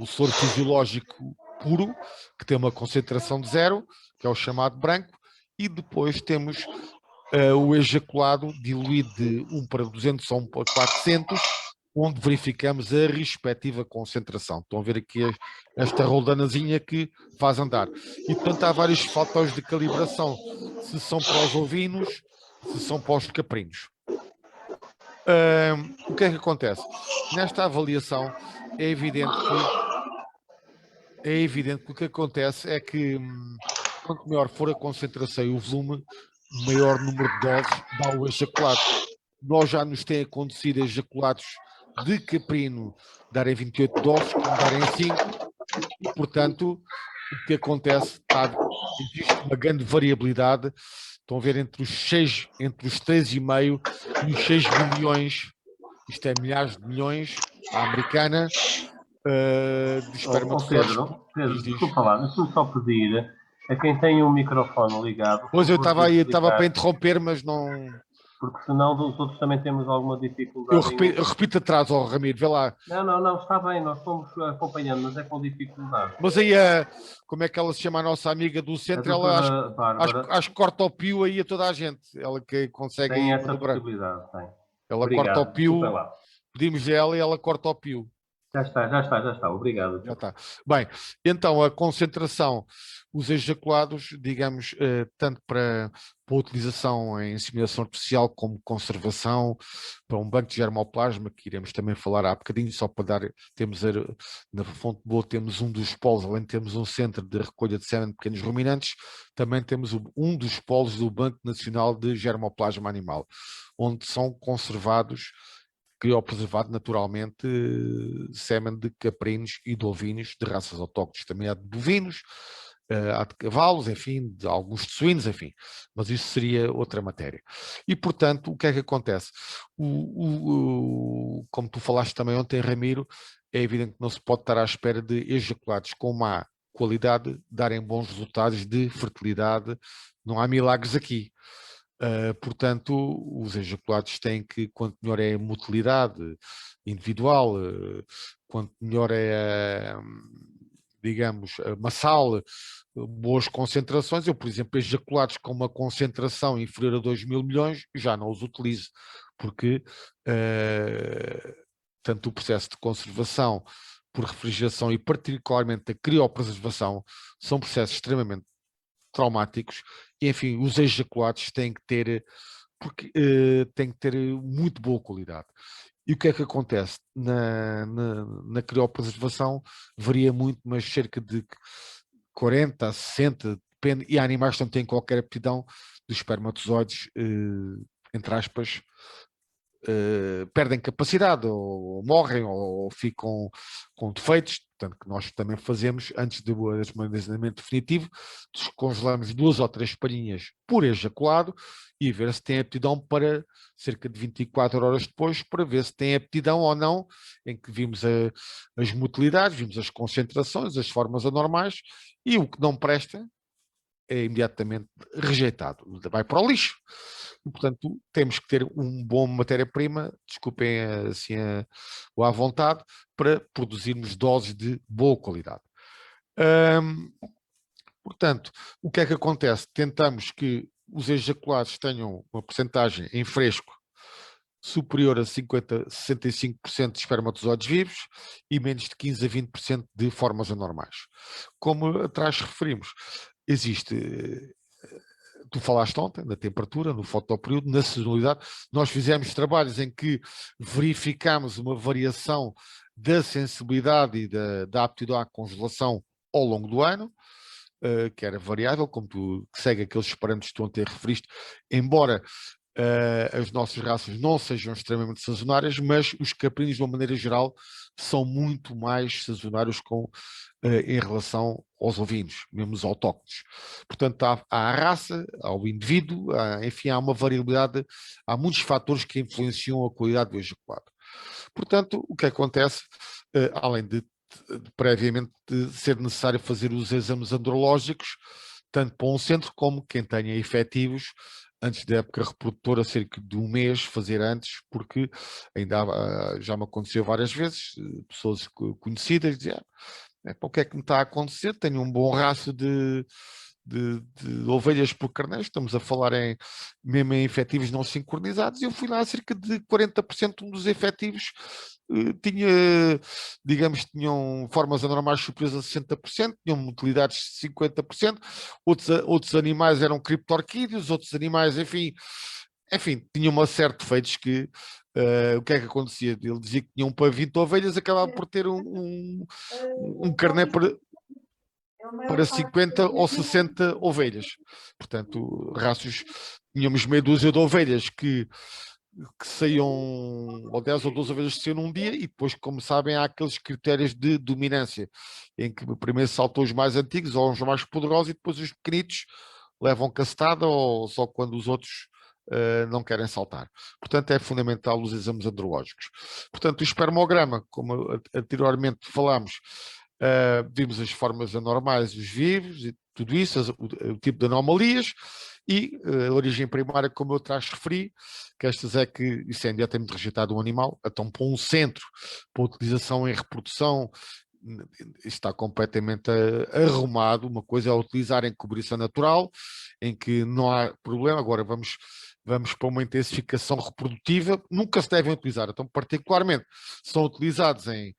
soro fisiológico puro, que tem uma concentração de 0, que é o chamado branco, e depois temos o ejaculado diluído de 1 para 200 ou 1 para 400, onde verificamos a respectiva concentração. Estão a ver aqui esta roldanazinha que faz andar. E, portanto, há vários fatores de calibração, se são para os ovinos, se são para os caprinos. O que é que acontece? Nesta avaliação é evidente que o que acontece é que quanto maior for a concentração e o volume, maior número de doses dá o ejaculado. Nós já nos tem acontecido ejaculados de caprino darem 28 doses, como darem 5, e, portanto, o que acontece, existe uma grande variabilidade. Estão a ver entre os 3,5 e os 6 milhões, isto é milhares de milhões, à americana, de espermatozoides. Pedro, desculpa lá, deixa-me só pedir a quem tem um microfone ligado. Pois eu estava para interromper, mas não... Porque senão os outros também temos alguma dificuldade. Eu repito atrás, Ramiro, vê lá. Não, está bem, nós fomos acompanhando, mas é com dificuldade. Mas aí, como é que ela se chama, a nossa amiga do centro? Ela acho que corta o pio aí a toda a gente. Ela que consegue... Tem essa possibilidade, tem. Ela Obrigado, corta o pio, pedimos-lhe ela e ela corta o pio. Já está, obrigado. Já está. Bem, então a concentração, os ejaculados, digamos, tanto para utilização em inseminação artificial como conservação, para um banco de germoplasma, que iremos também falar há bocadinho, só para dar, temos na Fonte Boa temos um dos polos, além de termos um centro de recolha de sêmen de pequenos ruminantes, também temos um dos polos do Banco Nacional de Germoplasma Animal, onde são conservados, criopreservado naturalmente, sêmen de caprinos e de ovinos de raças autóctones. Também há de bovinos, há de cavalos, enfim, de alguns de suínos, enfim. Mas isso seria outra matéria. E, portanto, o que é que acontece? Como tu falaste também ontem, Ramiro, é evidente que não se pode estar à espera de ejaculados com má qualidade darem bons resultados de fertilidade. Não há milagres aqui. Portanto, os ejaculados têm que, quanto melhor é a motilidade individual, quanto melhor é, digamos, a massal, boas concentrações. Eu, por exemplo, ejaculados com uma concentração inferior a 2.000 milhões, já não os utilizo, porque tanto o processo de conservação por refrigeração e particularmente a criopreservação são processos extremamente traumáticos. E, enfim, os ejaculados têm que ter, têm que ter muito boa qualidade. E o que é que acontece? Na criopreservação varia muito, mas cerca de 40 a 60, depende, e há animais que não têm qualquer aptidão dos espermatozoides, entre aspas, perdem capacidade, ou morrem, ou ficam com defeitos, portanto que nós também fazemos, antes do armazenamento definitivo, descongelamos 2 ou 3 palhinhas por ejaculado e ver se tem aptidão para cerca de 24 horas depois, para ver se tem aptidão ou não, em que vimos as motilidades, vimos as concentrações, as formas anormais, e o que não presta é imediatamente rejeitado, vai para o lixo. E, portanto, temos que ter um bom matéria-prima, desculpem assim o à vontade, para produzirmos doses de boa qualidade. Portanto, o que é que acontece? Tentamos que os ejaculados tenham uma percentagem em fresco superior a 50, 65% de espermatozoides vivos e menos de 15 a 20% de formas anormais. Como atrás referimos, existe, tu falaste ontem, na temperatura, no fotoperíodo, na sazonalidade. Nós fizemos trabalhos em que verificámos uma variação da sensibilidade e da aptidão à congelação ao longo do ano, que era variável, como tu, que segue aqueles parâmetros que tu ontem referiste, embora as nossas raças não sejam extremamente sazonais, mas os caprinos, de uma maneira geral, são muito mais sazonais em relação aos ovinos, mesmo os autóctones. Portanto, há a raça, ao indivíduo, enfim, há uma variabilidade, há muitos fatores que influenciam a qualidade do ejaculado. Portanto, o que acontece, além de previamente ser necessário fazer os exames andrológicos, tanto para um centro como quem tenha efetivos, antes da época reprodutora, cerca de um mês, fazer antes, porque ainda já me aconteceu várias vezes, pessoas conhecidas diziam, o que é que me está a acontecer? Tenho um bom rácio de ovelhas por carneiro, estamos a falar mesmo em efetivos não sincronizados, e eu fui lá, cerca de 40% dos efetivos tinha, digamos, tinham formas anormais superiores a 60%, tinham motilidades de 50%, outros animais eram criptorquídeos, outros animais, enfim, tinham uma série de defeitos que o que é que acontecia? Ele dizia que tinha um para 20 ovelhas, acabava por ter um carneiro para 50 ou 60 ovelhas. Portanto, rácios, tínhamos meia dúzia de ovelhas que saíam, ou 10 ou 12 ovelhas que saíam num dia, e depois, como sabem, há aqueles critérios de dominância, em que primeiro saltam os mais antigos ou os mais poderosos, e depois os pequenitos levam castada, ou só quando os outros não querem saltar. Portanto, é fundamental os exames andrológicos. Portanto, o espermograma, como anteriormente falámos, vimos as formas anormais, os vivos, e tudo isso, o tipo de anomalias, e a origem primária, como eu atrás referi, que estas é que isso é imediatamente rejeitado um animal, então para um centro, para utilização em reprodução, está completamente arrumado. Uma coisa é utilizar em cobrição natural, em que não há problema. Agora vamos para uma intensificação reprodutiva, nunca se devem utilizar. Então, particularmente, são utilizados em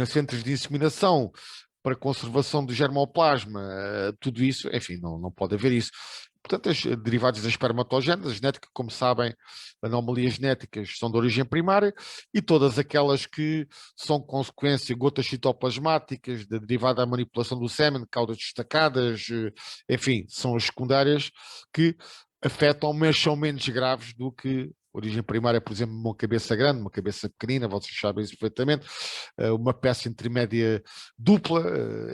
centros de inseminação para conservação do germoplasma, tudo isso, enfim, não pode haver isso. Portanto, as derivados da espermatogênese, a genética, como sabem, anomalias genéticas são de origem primária, e todas aquelas que são consequência de gotas citoplasmáticas, derivada da manipulação do sêmen, caudas destacadas, enfim, são as secundárias que afetam, mas são menos graves do que origem primária, por exemplo, uma cabeça grande, uma cabeça pequenina, vocês sabem isso perfeitamente, uma peça intermédia dupla,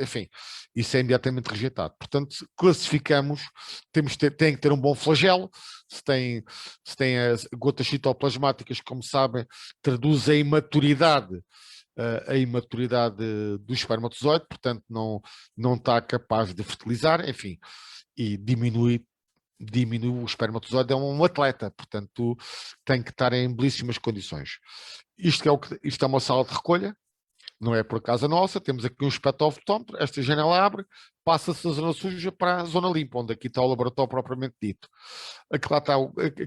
enfim, isso é imediatamente rejeitado. Portanto, classificamos, tem que ter um bom flagelo, se tem as gotas citoplasmáticas, como sabem, traduz a imaturidade do espermatozoide, portanto não está capaz de fertilizar, enfim, e diminui o espermatozoide, é um atleta, portanto tem que estar em belíssimas condições. Isto é uma sala de recolha, não é por acaso a nossa, temos aqui um espectrofotómetro, esta janela abre, passa-se a zona suja para a zona limpa, onde aqui está o laboratório propriamente dito. Aqui lá está,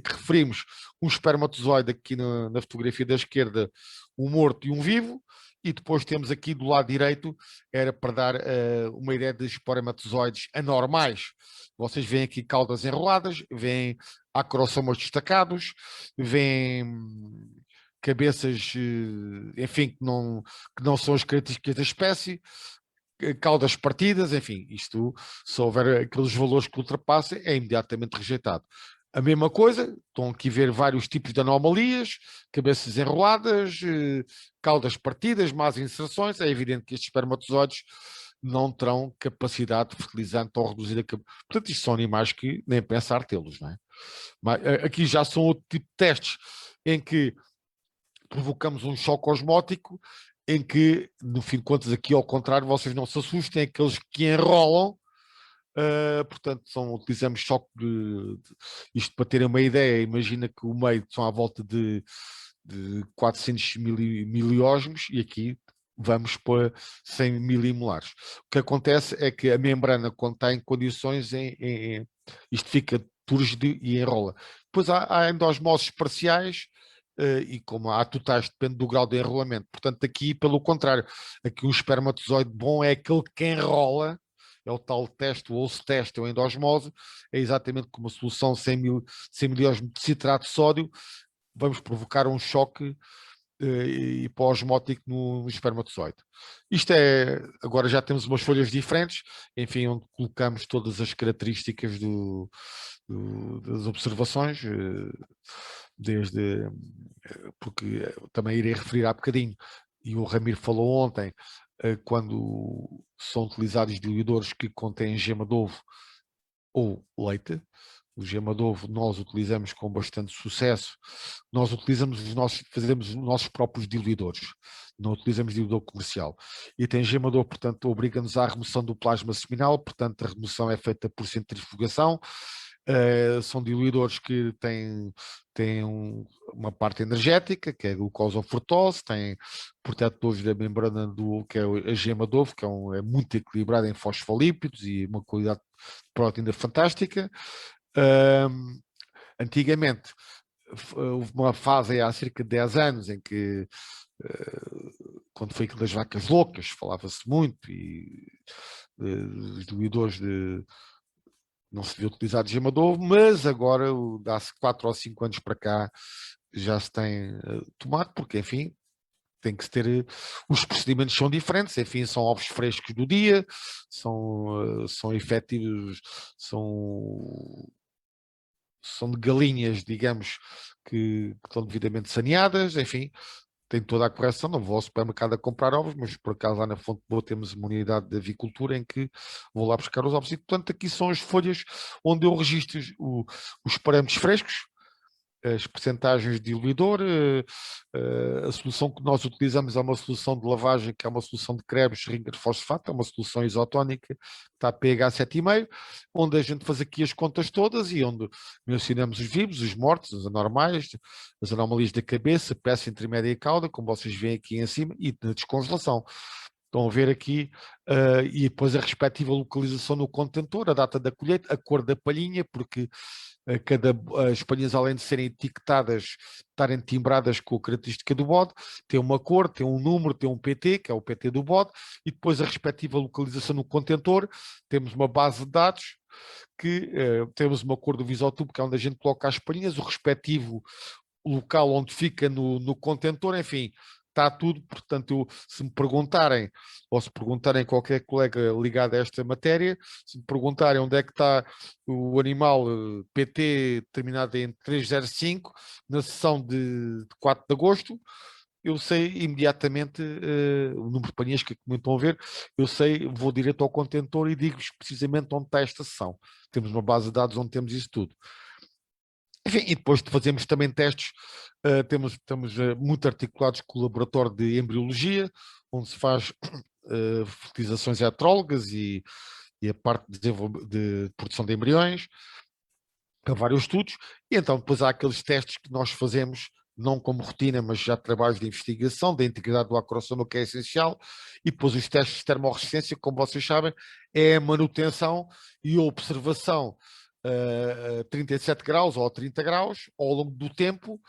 que referimos, um espermatozoide aqui na fotografia da esquerda, um morto e um vivo, e depois temos aqui do lado direito, era para dar uma ideia de espermatozoides anormais. Vocês veem aqui caudas enroladas, veem acrossomas destacados, veem cabeças, enfim, que não são as características da espécie, caudas partidas, enfim, isto, se houver aqueles valores que ultrapassem, é imediatamente rejeitado. a mesma coisa, estão aqui a ver vários tipos de anomalias, cabeças enroladas, caudas partidas, más inserções. É evidente que estes espermatozoides não terão capacidade fertilizante ou reduzida. Portanto, isto são animais que nem pensar tê-los, não é? Mas, aqui já são outro tipo de testes em que provocamos um choque osmótico, em que, no fim de contas, aqui ao contrário, vocês não se assustem, aqueles que enrolam. Portanto, utilizamos choque isto para terem uma ideia. Imagina que o meio são à volta de 400 miliósmos e aqui vamos para 100 milimolares. O que acontece é que a membrana, quando está em condições, isto fica túrgido e enrola. Depois há endosmoses parciais, e como há totais, depende do grau de enrolamento. Portanto, aqui, pelo contrário, aqui um espermatozoide bom é aquele que enrola. É o tal teste, o osso teste, ou endosmose, é exatamente como a solução 100 miliósmos de citrato de sódio, vamos provocar um choque hiposmótico no espermatozoide. Isto é, agora já temos umas folhas diferentes, enfim, onde colocamos todas as características das observações, porque também irei referir há bocadinho, e o Ramiro falou ontem, quando são utilizados diluidores que contêm gema de ovo ou leite. O gema de ovo nós utilizamos com bastante sucesso. Nós fazemos os nossos próprios diluidores, não utilizamos diluidor comercial. E tem gema de ovo, portanto, obriga-nos à remoção do plasma seminal, portanto, a remoção é feita por centrifugação. São diluidores que têm uma parte energética, que é a glucose ou frutose, têm protetores da membrana que é a gema de ovo, que é muito equilibrada em fosfolípidos e uma qualidade de proteína fantástica. Antigamente, houve uma fase há cerca de 10 anos em que, quando foi aquilo das vacas loucas, falava-se muito, e os diluidores não se devia utilizar de gema de ovo, mas agora, há 4 ou 5 anos para cá, já se tem tomado, porque, enfim, tem que se ter, os procedimentos são diferentes, enfim, são ovos frescos do dia, são efetivos, são de galinhas, digamos, que estão devidamente saneadas, enfim, tem toda a correção. Não vou ao supermercado a comprar ovos, mas por acaso lá na Fonte Boa temos uma unidade de avicultura em que vou lá buscar os ovos, e portanto aqui são as folhas onde eu registro os parâmetros frescos, as percentagens de diluidor, a solução que nós utilizamos é uma solução de lavagem, que é uma solução de Krebs ringer fosfato, é uma solução isotónica, que está a pH 7,5, onde a gente faz aqui as contas todas e onde mencionamos os vivos, os mortos, os anormais, as anomalias da cabeça, peça intermédia e cauda, como vocês veem aqui em cima, e na descongelação. Estão a ver aqui, e depois a respectiva localização no contentor, a data da colheita, a cor da palhinha, porque as palhinhas, além de serem etiquetadas, estarem timbradas com a característica do bode, tem uma cor, tem um número, tem um PT, que é o PT do bode, e depois a respectiva localização no contentor. Temos uma base de dados que temos uma cor do Visotubo, que é onde a gente coloca as palhinhas, o respectivo local onde fica no contentor, enfim, está tudo. Portanto, se me perguntarem, ou se perguntarem qualquer colega ligado a esta matéria, se me perguntarem onde é que está o animal PT terminado em 305, na sessão de 4 de agosto, eu sei imediatamente o número de palhinhas que estão a ver, eu sei, vou direto ao contentor e digo-vos precisamente onde está esta sessão. Temos uma base de dados onde temos isso tudo. Enfim, e depois fazemos também testes, estamos muito articulados com o laboratório de embriologia, onde se faz fertilizações heterólogas e a parte de produção de embriões, para vários estudos, e então depois há aqueles testes que nós fazemos, não como rotina, mas já trabalhos de investigação, da integridade do acrosoma, que é essencial, e depois os testes de termorresistência, como vocês sabem, é a manutenção e a observação 37 graus ou 30 graus ao longo do tempo,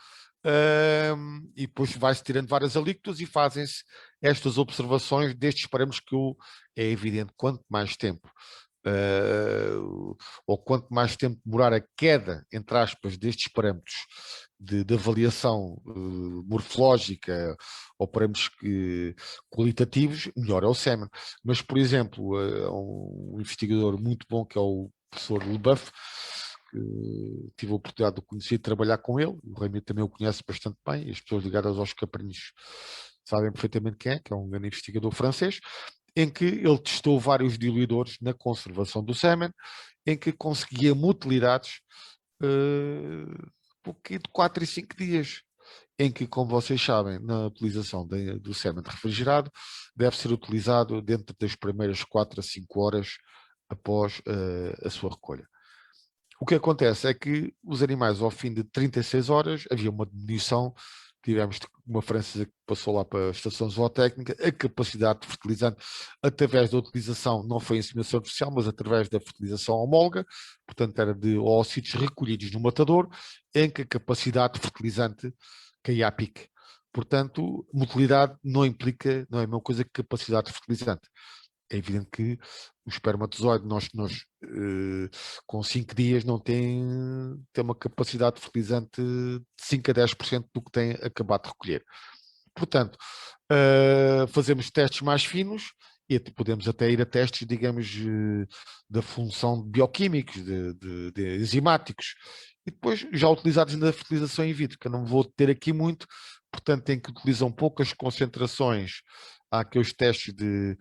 e depois vai-se tirando várias alíquotas e fazem-se estas observações destes parâmetros que é evidente, quanto mais tempo ou quanto mais tempo demorar a queda, entre aspas, destes parâmetros de avaliação morfológica ou parâmetros qualitativos, melhor é o sêmen. Mas, por exemplo, um investigador muito bom, que é o professor Leboeuf, tive a oportunidade de o conhecer e trabalhar com ele. O Ramiro também o conhece bastante bem, as pessoas ligadas aos caprinos sabem perfeitamente quem é, que é um grande investigador francês, em que ele testou vários diluidores na conservação do sêmen, em que conseguia motilidades de 4 e 5 dias, em que, como vocês sabem, na utilização do sêmen refrigerado, deve ser utilizado dentro das primeiras 4 a 5 horas após a sua recolha. O que acontece é que os animais, ao fim de 36 horas, havia uma diminuição. Tivemos uma francesa que passou lá para a estação zootécnica, a capacidade de fertilizante através da utilização, não foi inseminação artificial, mas através da fertilização homóloga, portanto era de oócitos recolhidos no matador, em que a capacidade de fertilizante caía a pique. Portanto, motilidade não é a mesma coisa que capacidade de fertilizante. É evidente que o espermatozoide, com 5 dias, não tem uma capacidade de fertilizante de 5 a 10% do que tem acabado de recolher. Portanto, fazemos testes mais finos e podemos até ir a testes, digamos, da função de bioquímicos, de enzimáticos, e depois já utilizados na fertilização in vitro, que eu não vou ter aqui muito, portanto, em que utilizam poucas concentrações. Há aqueles testes de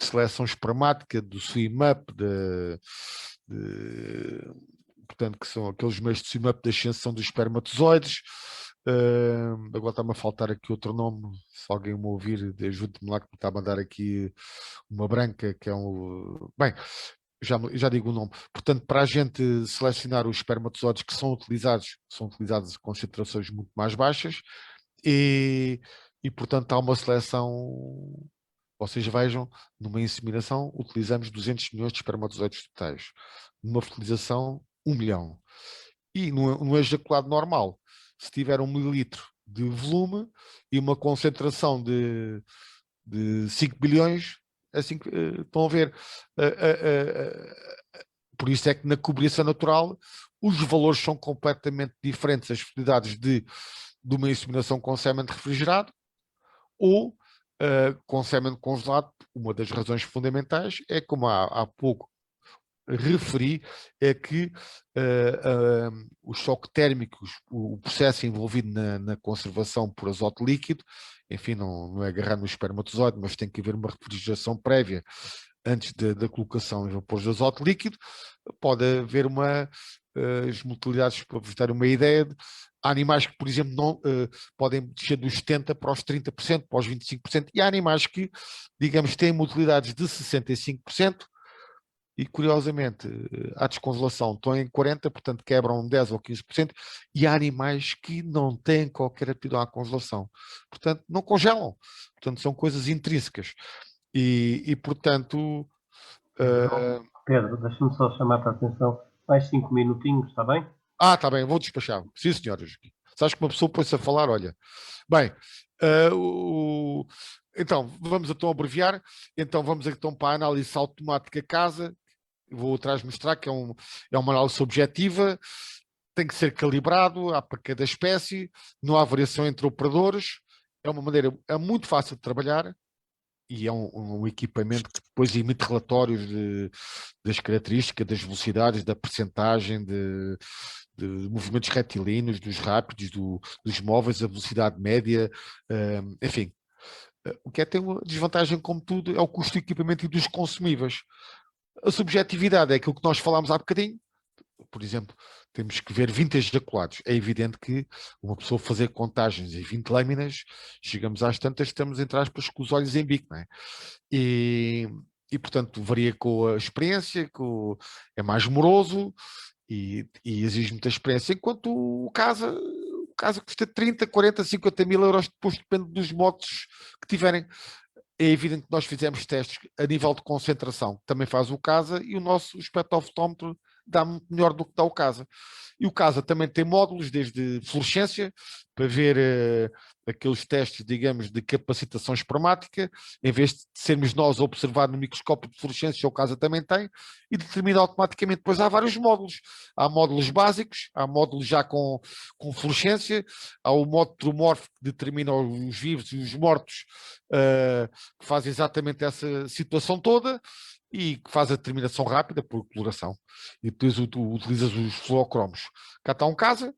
seleção espermática, do swim-up, portanto, que são aqueles meios de swim-up da ascensão dos espermatozoides. Agora está-me a faltar aqui outro nome, se alguém me ouvir, ajude-me lá, que me está a mandar aqui uma branca, que é um... Bem, já digo o nome. Portanto, para a gente selecionar os espermatozoides que são utilizados a concentrações muito mais baixas e portanto, há uma seleção... Vocês vejam, numa inseminação utilizamos 200 milhões de espermatozoides totais. Numa fertilização, 1 milhão. E no ejaculado normal, se tiver 1 mililitro de volume e uma concentração de 5 bilhões, assim, estão a ver. Por isso é que na cobrição natural os valores são completamente diferentes. As fertilidades de uma inseminação com sêmen refrigerado ou com sêmen congelado. Uma das razões fundamentais é, como há pouco referi, é que o choque térmico, o processo envolvido na conservação por azoto líquido, enfim, não é agarrar no espermatozoide, mas tem que haver uma refrigeração prévia antes da colocação em vapores de azoto líquido. Pode haver as motilidades, para vos dar uma ideia, há animais que, por exemplo, não, podem descer dos 70% para os 30%, para os 25%, e há animais que, digamos, têm motilidades de 65%, e curiosamente a descongelação estão em 40%, portanto quebram 10% ou 15%, e há animais que não têm qualquer aptidão à congelação, portanto não congelam, portanto são coisas intrínsecas, e portanto... Pedro, deixa-me só chamar-te a atenção, mais 5 minutinhos, está bem? Está bem, vou despachar. Sim, senhoras. Sabes que uma pessoa põe-se a falar, olha. Bem, então, vamos então abreviar. Então, vamos então para a análise automática casa. Vou atrás mostrar que é uma análise objetiva, tem que ser calibrado, há para cada espécie, não há variação entre operadores, é uma maneira muito fácil de trabalhar e é um equipamento que depois emite relatórios das características, das velocidades, da percentagem de movimentos retilíneos, dos rápidos, dos móveis, a velocidade média, enfim. O que tem uma desvantagem, como tudo, é o custo do equipamento e dos consumíveis. A subjetividade é aquilo que nós falámos há bocadinho. Por exemplo, temos que ver 20 ejaculados. É evidente que uma pessoa fazer contagens em 20 lâminas, chegamos às tantas, estamos, entre aspas, com os olhos em bico, não é? E portanto, varia com a experiência, é mais moroso e exige muita experiência, enquanto o casa custa 30, 40, 50 mil euros, depois depende dos modos que tiverem. É evidente que nós fizemos testes a nível de concentração, que também faz o casa, e o nosso espectrofotómetro dá muito melhor do que dá o casa. E o casa também tem módulos, desde fluorescência, para ver aqueles testes, digamos, de capacitação espermática, em vez de sermos nós a observar no microscópio de fluorescência, o casa também tem, e determina automaticamente. Depois há vários módulos. Há módulos básicos, há módulos já com fluorescência, há o módulo tromórfico que determina os vivos e os mortos, que faz exatamente essa situação toda. e que faz a terminação rápida por coloração. E depois utilizas os fluocromos. Cá está um casa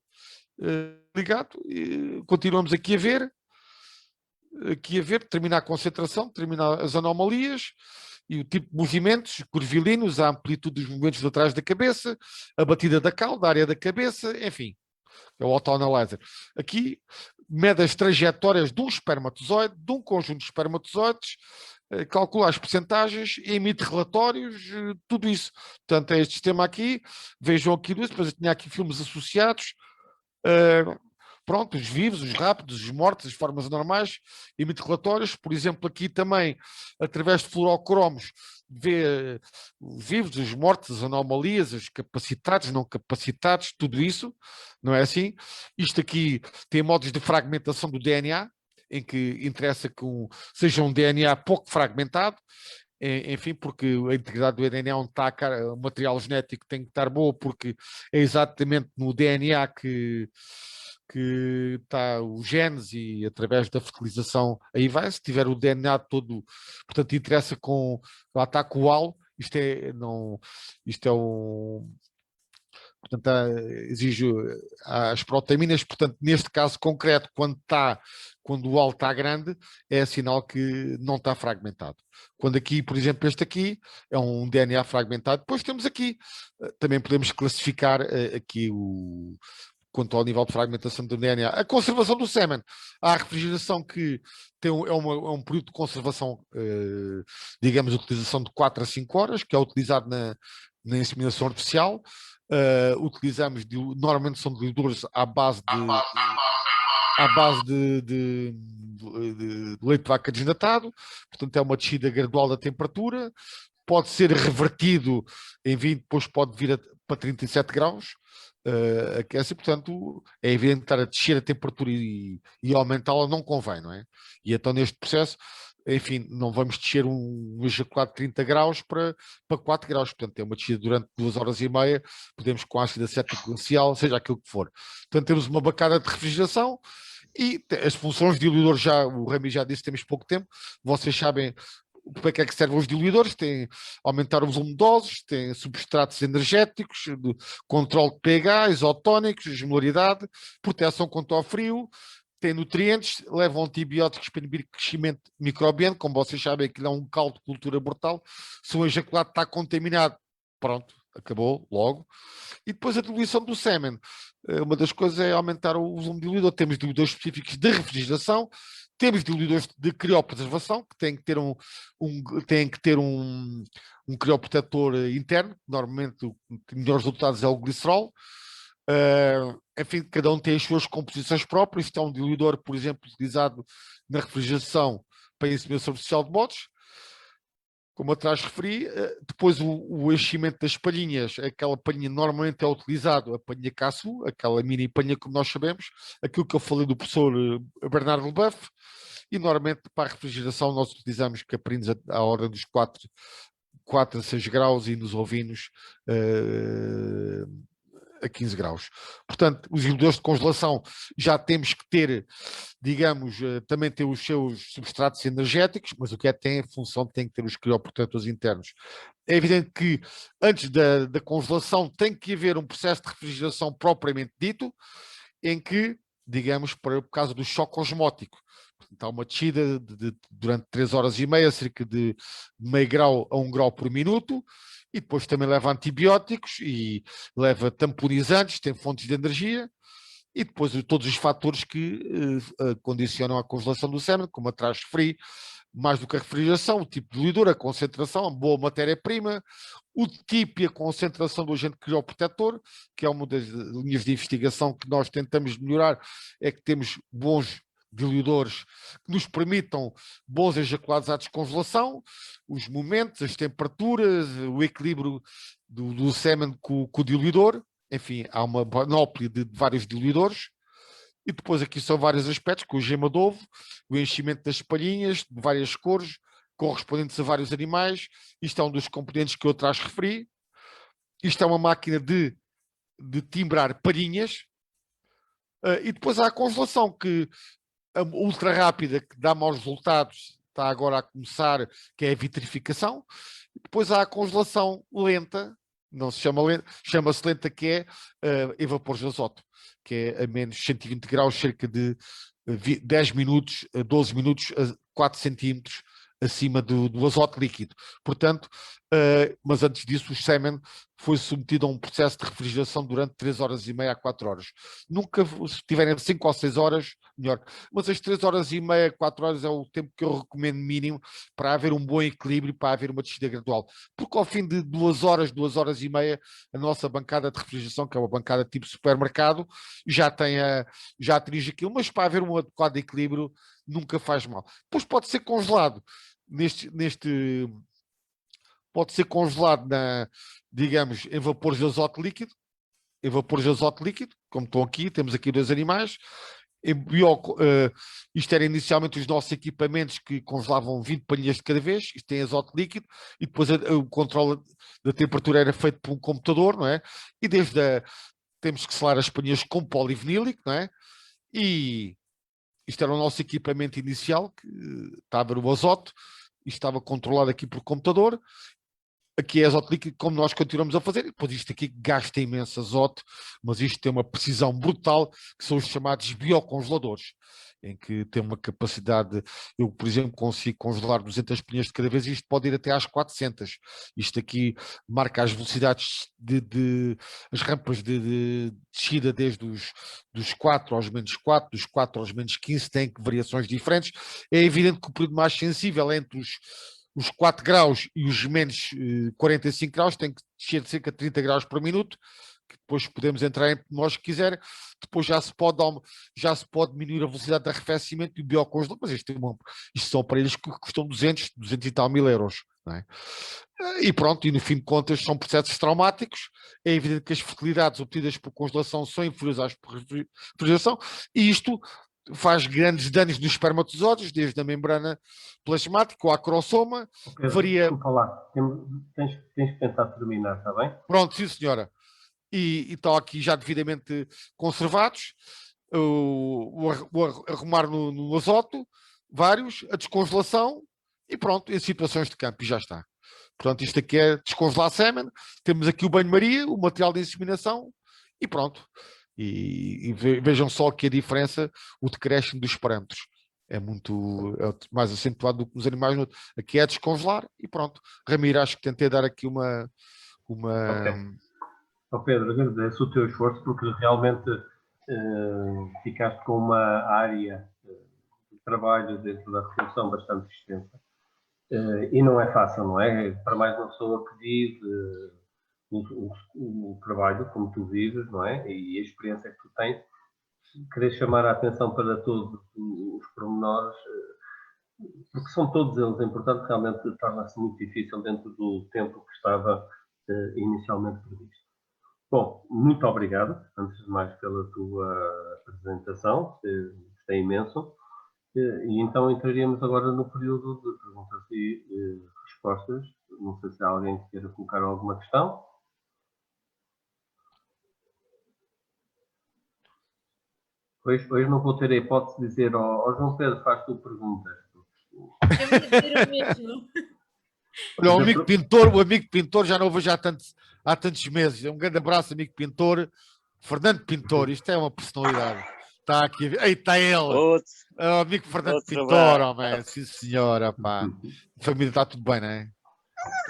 ligado, e continuamos aqui a ver, termina a concentração, termina as anomalias e o tipo de movimentos curvilinos, a amplitude dos movimentos de trás da cabeça, a batida da cauda, a área da cabeça, enfim, é o autoanalyzer. Aqui mede as trajetórias de um espermatozoide, de um conjunto de espermatozoides, calcula as percentagens, emite relatórios, tudo isso. Portanto, é este sistema aqui, vejam aqui, depois eu tinha aqui filmes associados, pronto, os vivos, os rápidos, os mortos, as formas anormais, emite relatórios, por exemplo, aqui também, através de fluorocromos, vê os vivos, os mortos, as anomalias, as capacitados, não capacitados, tudo isso, não é assim? Isto aqui tem modos de fragmentação do DNA, em que interessa que seja um DNA pouco fragmentado, enfim, porque a integridade do DNA onde está o material genético tem que estar boa, porque é exatamente no DNA que está os genes e através da fertilização aí vai, se tiver o DNA todo, portanto interessa lá está com o halo, isto é um, portanto exige as proteínas, portanto neste caso concreto, quando o halo está grande, é sinal que não está fragmentado. Quando aqui, por exemplo, este aqui é um DNA fragmentado, depois temos aqui, também podemos classificar aqui quanto ao nível de fragmentação do DNA. A conservação do sêmen. Há a refrigeração que é um período de conservação, digamos, de utilização de 4 a 5 horas, que é utilizado na inseminação artificial. Utilizamos, normalmente são diluidores à base de leite de vaca desnatado, portanto é uma descida gradual da temperatura, pode ser revertido em 20, depois pode vir para 37 graus, aquece, portanto é evidente que estar a descer a temperatura e aumentá-la não convém, não é? E então neste processo, enfim, não vamos descer um ejaculado de 30 graus para 4 graus, portanto é uma descida durante 2 horas e meia, podemos com ácido acético glacial, seja aquilo que for. Portanto temos uma bacana de refrigeração e as funções de diluidor, o Rami já disse, temos pouco tempo, vocês sabem para que é que servem os diluidores, tem aumentar o volume de doses, tem substratos energéticos, controle de pH, isotónicos, osmolaridade, proteção contra o frio, tem nutrientes, levam antibióticos para inibir crescimento microbiano, como vocês sabem, aquilo é um caldo de cultura brutal, se o ejaculado está contaminado, pronto, acabou logo. E depois a diluição do sêmen, uma das coisas é aumentar o volume de diluidor, temos diluidores específicos de refrigeração, temos diluidores de criopreservação, que têm que ter um crioprotetor interno, normalmente o que melhores resultados é o glicerol. Enfim, cada um tem as suas composições próprias. Isto é um diluidor, por exemplo, utilizado na refrigeração para a inseminação artificial de bodes, como atrás referi. Depois o enchimento das palhinhas, aquela palhinha normalmente é utilizado, a palhinha caçu, aquela mini palhinha como nós sabemos, aquilo que eu falei do professor Bernardo Leboeuf, e normalmente para a refrigeração nós utilizamos caprinos à ordem dos 4 a 6 graus e nos ovinos a 15 graus. Portanto, os diluidores de congelação já temos que ter, digamos, também ter os seus substratos energéticos, mas o que tem a função tem que ter os crioprotetores internos. É evidente que antes da congelação tem que haver um processo de refrigeração propriamente dito, em que, digamos, por causa do choque osmótico, há uma descida durante 3 horas e meia, cerca de meio grau a 1 grau por minuto, e depois também leva antibióticos e leva tamponizantes, tem fontes de energia, e depois todos os fatores que condicionam a congelação do sêmen, como atrás referi, mais do que a refrigeração, o tipo de diluidor, a concentração, a boa matéria-prima, o tipo e a concentração do agente crioprotetor, que é uma das linhas de investigação que nós tentamos melhorar, é que temos bons diluidores que nos permitam bons ejaculados à descongelação, os momentos, as temperaturas, o equilíbrio do sêmen com o diluidor, enfim, há uma panóplia de vários diluidores. E depois aqui são vários aspectos, com o gema de ovo, o enchimento das palhinhas, de várias cores, correspondentes a vários animais. Isto é um dos componentes que eu atrás referi. Isto é uma máquina de timbrar palhinhas. E depois há a congelação, que ultra rápida, que dá maus resultados, está agora a começar, que é a vitrificação. Depois há a congelação lenta, não se chama lenta, chama-se lenta, que é evapores de azoto, que é a menos 120 graus, cerca de 10 minutos, 12 minutos, 4 centímetros acima do azoto líquido. Portanto, mas antes disso o sêmen foi submetido a um processo de refrigeração durante 3 horas e meia a 4 horas. Nunca, se tiverem 5 ou 6 horas, melhor. Mas as 3 horas e meia, 4 horas é o tempo que eu recomendo mínimo para haver um bom equilíbrio, para haver uma descida gradual. Porque ao fim de 2 horas e meia, a nossa bancada de refrigeração, que é uma bancada tipo supermercado, já atinge aquilo, mas para haver um adequado equilíbrio nunca faz mal. Depois pode ser congelado pode ser congelado digamos, em vapores de azoto líquido, como estão aqui, temos aqui 2 animais. Isto era inicialmente os nossos equipamentos que congelavam 20 palhinhas de cada vez, isto tem azoto líquido, e depois o controle da temperatura era feito por um computador, não é? E temos que selar as palhinhas com polivinílico, não é? E isto era o nosso equipamento inicial, que estava no azoto, e estava controlado aqui por computador. Aqui é azoto líquido, como nós continuamos a fazer, e depois isto aqui gasta imenso azoto, mas isto tem uma precisão brutal, que são os chamados biocongeladores, em que tem uma capacidade, eu, por exemplo, consigo congelar 200 palhinhas de cada vez, e isto pode ir até às 400. Isto aqui marca as velocidades as rampas de descida desde dos 4 aos menos 4, dos 4 aos menos 15, tem variações diferentes. É evidente que o período mais sensível é entre os 4 graus e os menos 45 graus, tem que descer de cerca de 30 graus por minuto, que depois podemos entrar em nós que quiser. Depois já se pode diminuir a velocidade de arrefecimento e o biocongelador, mas isto são aparelhos que custam 200 e tal mil euros. Não é? E pronto, e no fim de contas são processos traumáticos. É evidente que as fertilidades obtidas por congelação são inferiores às por refrigeração, e isto faz grandes danos nos espermatozoides, desde a membrana plasmática, o acrosoma, Okay, varia... Desculpa lá, tens que tentar terminar, está bem? Pronto, sim senhora. E estão aqui já devidamente conservados, o arrumar no azoto, vários, a descongelação, e pronto, em situações de campo, e já está. Portanto, isto aqui é descongelar sêmen, temos aqui o banho-maria, o material de inseminação, e pronto. E vejam só aqui a diferença, o decréscimo dos parâmetros. É mais acentuado do que nos animais. Aqui é descongelar e pronto. Ramiro, acho que tentei dar aqui uma... Okay. Oh, Pedro, agradeço o teu esforço, porque realmente ficaste com uma área de trabalho dentro da reflexão bastante extensa. E não é fácil, não é? Para mais uma pessoa que vive o trabalho como tu vives, não é? E a experiência que tu tens, querer chamar a atenção para todos os pormenores, porque são todos eles importantes, realmente torna-se muito difícil dentro do tempo que estava inicialmente previsto. Bom, muito obrigado, antes de mais, pela tua apresentação, gostei imenso. E então entraríamos agora no período de perguntas e respostas. Não sei se há alguém que queira colocar alguma questão. Hoje não vou ter a hipótese de dizer ao João Pedro, faz tu perguntas. Eu vou dizer o mesmo. Olha, o amigo pintor já não o vejo há tantos meses. Um grande abraço, amigo pintor. Fernando Pintor, isto é uma personalidade. Está aqui, ei, está ele. O amigo Fernando Pintor, homem. Sim, senhora, pá. A família está tudo bem, não é?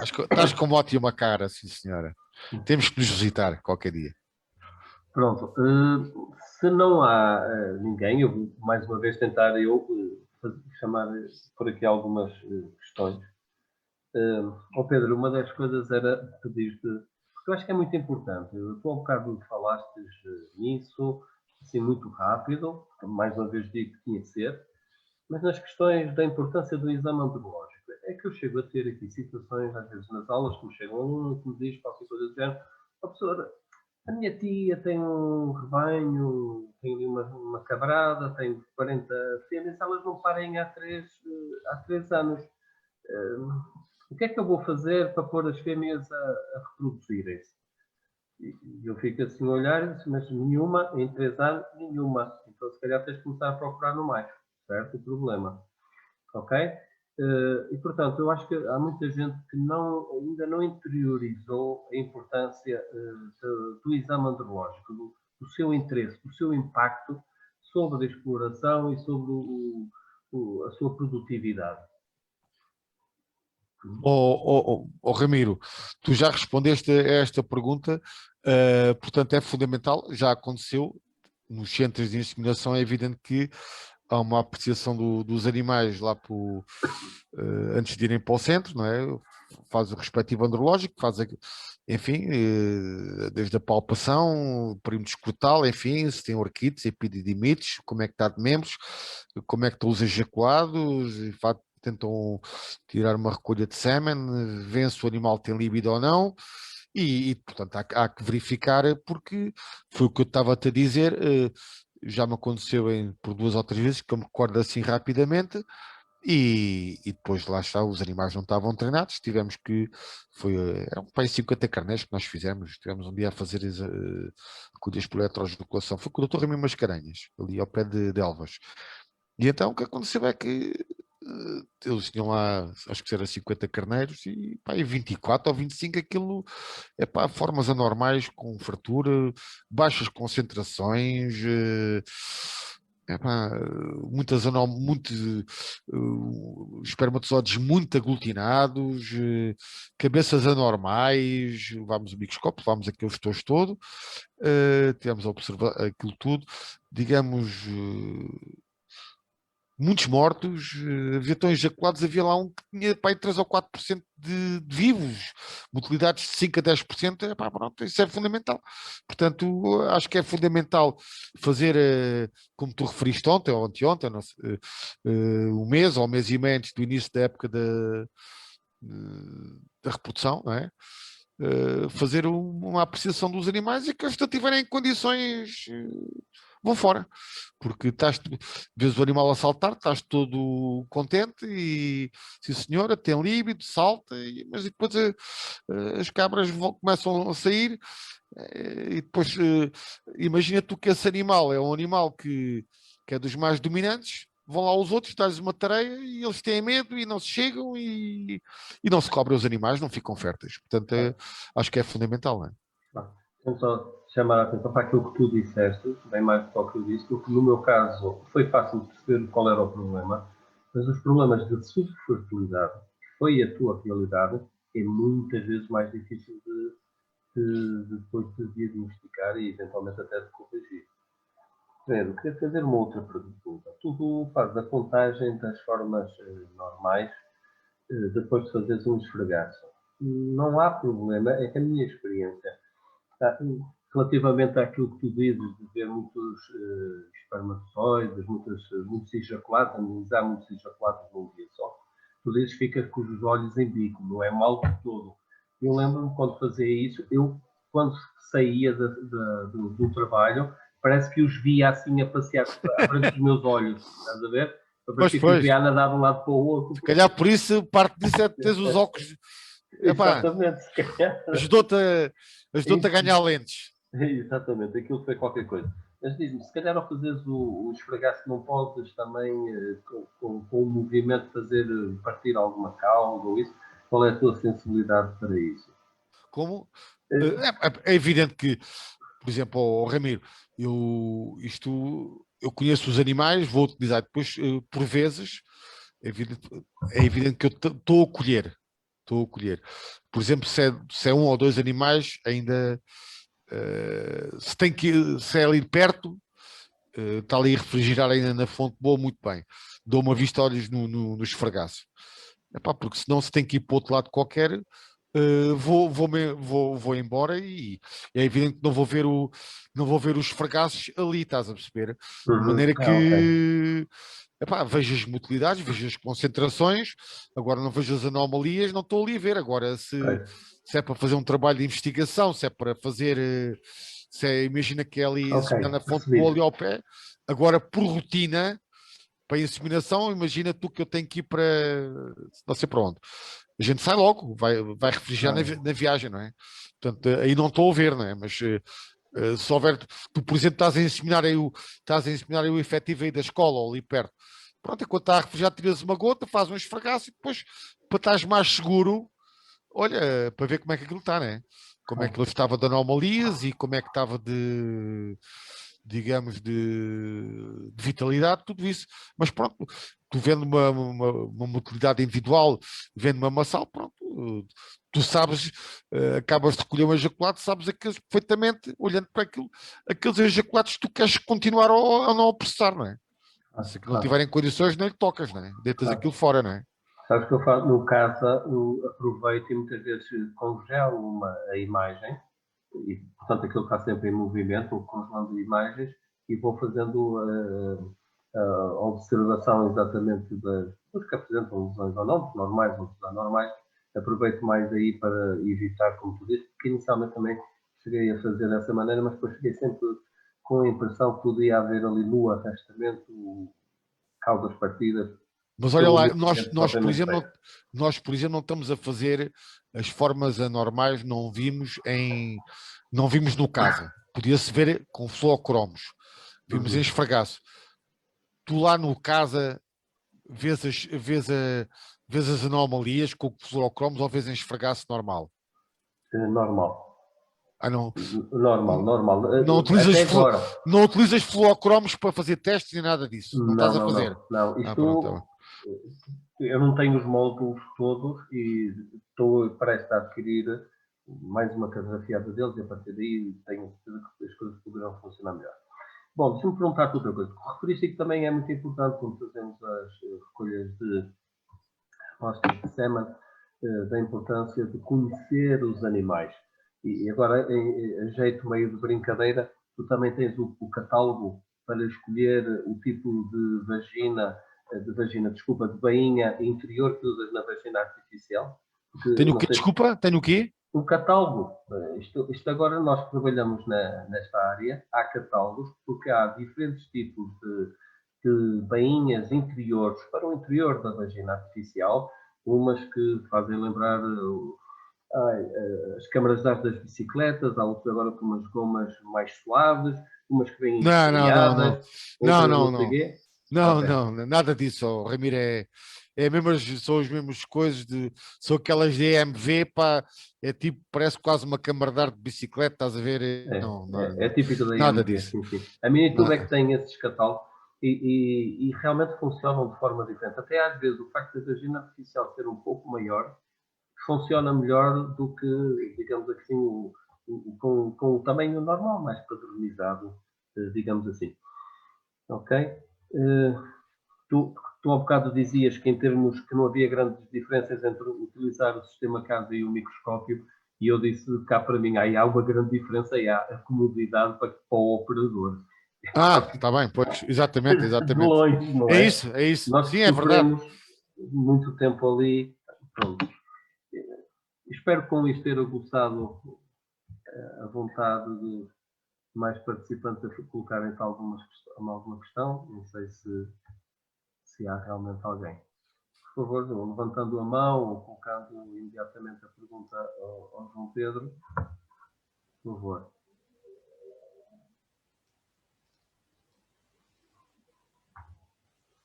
Estás com uma ótima cara, sim, senhora. Temos que nos visitar qualquer dia. Pronto. Se não há ninguém, eu vou mais uma vez tentar chamar por aqui algumas questões. Pedro, uma das coisas era pedir-te, porque eu acho que é muito importante, tu há um bocado falaste nisso, assim muito rápido, mais uma vez digo que tinha que ser, mas nas questões da importância do exame andrológico, é que eu chego a ter aqui situações, às vezes nas aulas, que me chega um que me diz qualquer coisa do género, professora, a minha tia tem um rebanho, tem ali uma cabrada, tem 40 fêmeas, elas não parem há 3 anos. O que é que eu vou fazer para pôr as fêmeas a reproduzirem-se? E eu fico assim a olhar e disse, mas nenhuma, em 3 anos, nenhuma. Então se calhar tens de começar a procurar no macho, certo? O problema. Ok? E, portanto, eu acho que há muita gente que ainda não interiorizou a importância do exame andrológico, do seu interesse, do seu impacto sobre a exploração e sobre a sua produtividade. Ramiro, tu já respondeste a esta pergunta, portanto é fundamental, já aconteceu nos centros de inseminação, é evidente que há uma apreciação dos animais lá antes de irem para o centro, não é? Faz o respectivo andrológico, enfim, desde a palpação, perímetro escrotal, enfim, se tem orquites, epididimites, como é que está de membros, como é que estão os ejaculados, tentam tirar uma recolha de sêmen, vêem se o animal tem libido ou não, e portanto há que verificar, porque foi o que eu estava-te a dizer, já me aconteceu por 2 ou 3 vezes, que eu me recordo assim rapidamente, e depois lá está, os animais não estavam treinados, tivemos que, eram para aí 50 carneiros que nós fizemos, tivemos um dia a fazer recolhas por eletroestimulação, foi com o Dr. Ramiro Mascarenhas, ali ao pé de Elvas. E então o que aconteceu é que eles tinham lá, acho que eram 50 carneiros e, pá, e 24 ou 25 aquilo, é pá, formas anormais com fratura, baixas concentrações, epá, muitos espermatozoides muito aglutinados, cabeças anormais, levámos o microscópio, levámos aqueles tojos todo, tivemos a observar aquilo tudo, digamos, muitos mortos, havia tão ejaculados, havia lá um que tinha pá, 3 ou 4% de vivos, motilidades de 5 a 10%, epá, pronto, isso é fundamental. Portanto, acho que é fundamental fazer, como tu referiste ontem, ou anteontem, não sei, um mês ou um mês e meio antes do início da época da reprodução, não é? Fazer uma apreciação dos animais e que eles estiverem em condições, vão fora, porque vês o animal a saltar, estás todo contente e, sim senhora, tem líbido, salta, mas depois as cabras começam a sair, e depois imagina tu que esse animal é um animal que é dos mais dominantes, vão lá os outros, dás uma tareia e eles têm medo e não se chegam e não se cobrem os animais, não ficam férteis. Portanto, acho que é fundamental, não é? Vou só chamar a atenção para aquilo que tu disseste, bem mais do que o que eu disse, porque no meu caso foi fácil de perceber qual era o problema, mas os problemas de subfertilidade, que foi a tua realidade, é muitas vezes mais difícil de depois de diagnosticar e eventualmente até de corrigir. Pedro, queria fazer uma outra pergunta. Tu fazes a contagem das formas normais depois de fazeres um esfregaço. Não há problema, é que a minha experiência, relativamente àquilo que tu dizes, de ver muitos espermatozoides, muitos ejaculados, analisar muitos ejaculados num dia só, tu dizes que ficas com os olhos em bico, não é mal de todo. Eu lembro-me quando fazia isso, quando saía do trabalho, parece que os via assim a passear à frente dos meus olhos, estás a ver? Parecia que os via a nadar de um lado para o outro. Se calhar por isso, parte disso é teres os óculos. Exatamente. Ajudou-te a ganhar lentes. Exatamente, aquilo foi qualquer coisa. Mas diz-me, se calhar ao fazeres o esfregaço não podes também, com o movimento, partir alguma cauda ou isso, qual é a tua sensibilidade para isso? Como? É evidente que, por exemplo, oh, Ramiro, eu conheço os animais, vou utilizar depois, por vezes, é evidente que eu estou a colher. Por exemplo, se é 1 ou 2 animais, ainda se é ali perto, está ali a refrigerar ainda na fonte boa, muito bem. Dou uma vista a olhos no esfregaço. Porque senão se tem que ir para o outro lado qualquer, vou embora e é evidente que não vou ver os esfregaços ali, estás a perceber? De maneira que vejo as motilidades, vejo as concentrações, agora não vejo as anomalias, não estou ali a ver. Agora, se é para fazer um trabalho de investigação, se é para fazer, imagina que é ali na fonte boa ali ao pé, agora por rotina, para a inseminação, imagina tu que eu tenho que ir para não sei para onde. A gente sai logo, vai refrigerar na viagem, não é? Portanto, aí não estou a ver, não é? Mas se houver, tu, por exemplo, estás a inseminar aí o efetivo aí da escola, ou ali perto, Pronto, enquanto está a refugiar, tiras uma gota, faz um esfregaço e depois, para estares mais seguro, olha, para ver como é que aquilo está, né? Como é que ele estava de anomalias e como é que estava de, digamos, de vitalidade, tudo isso. Mas pronto, tu vendo uma motilidade individual, vendo uma massal, pronto, tu sabes, acabas de recolher um ejaculado, sabes aqueles, perfeitamente, olhando para aquilo, aqueles ejaculados que tu queres continuar a não processar, não é? Se não tiverem condições, não lhe tocas, não é? Deitas aquilo fora, não é? Sabes que eu faço, no caso, aproveito e muitas vezes congelo a imagem, e portanto aquilo está sempre em movimento, vou congelando imagens e vou fazendo a observação exatamente dos que apresentam lesões ou não, normais ou anormais. Aproveito mais aí para evitar, como tu disse, porque inicialmente também cheguei a fazer dessa maneira, mas depois fiquei sempre com a impressão que podia haver ali no arrastamento causas partidas. Mas olha lá, nós, por exemplo, não estamos a fazer as formas anormais, não vimos no casa. Podia-se ver com fluocromos. Vimos em esfregaço. Tu lá no casa vês as anomalias com fluocromos ou vês em esfregaço normal? Normal. Ah, não. Normal. Não utilizas fluocromos para fazer testes nem nada disso. Não estás a fazer. Não. Isto, eu não tenho os módulos todos e estou prestes a adquirir mais uma cartografiada deles e a partir daí tenho certeza que as coisas poderão funcionar melhor. Bom, deixa-me perguntar-te outra coisa. Referiste que também é muito importante quando fazemos as recolhas de amostras de sêmen, da importância de conhecer os animais. E agora, em jeito meio de brincadeira, tu também tens o catálogo para escolher o tipo de bainha interior que usas na vagina artificial. Tenho o quê? Desculpa, tenho o quê? O catálogo. Isto agora nós trabalhamos nesta área, há catálogos, porque há diferentes tipos de bainhas interiores para o interior da vagina artificial, umas que fazem lembrar as câmaras de ar das bicicletas, há outras agora com umas gomas mais suaves, umas que vêm espelhadas. Não, nada disso, oh, Ramiro, são as mesmas coisas, são aquelas de EMV, pá, é tipo, parece quase uma câmara de ar de bicicleta, estás a ver? É típico da nada EMV, disso. sim. A Minitube é que tem esses catálogos e realmente funcionam de forma diferente. Até às vezes o facto da vagina artificial ser um pouco maior funciona melhor do que, digamos assim, com o tamanho normal, mais padronizado, digamos assim. Ok? Tu há bocado dizias que em termos que não havia grandes diferenças entre utilizar o sistema casa e o microscópio, e eu disse cá para mim, aí há uma grande diferença, e há a comodidade para o operador. Está bem, pois, exatamente. De longe, não é? É isso. Nós sim, é verdade. Muito tempo ali, pronto. Espero com isto ter aguçado a vontade de mais participantes a colocarem-se alguma questão. Não sei se há realmente alguém. Por favor, levantando a mão ou colocando imediatamente a pergunta ao João Pedro. Por favor.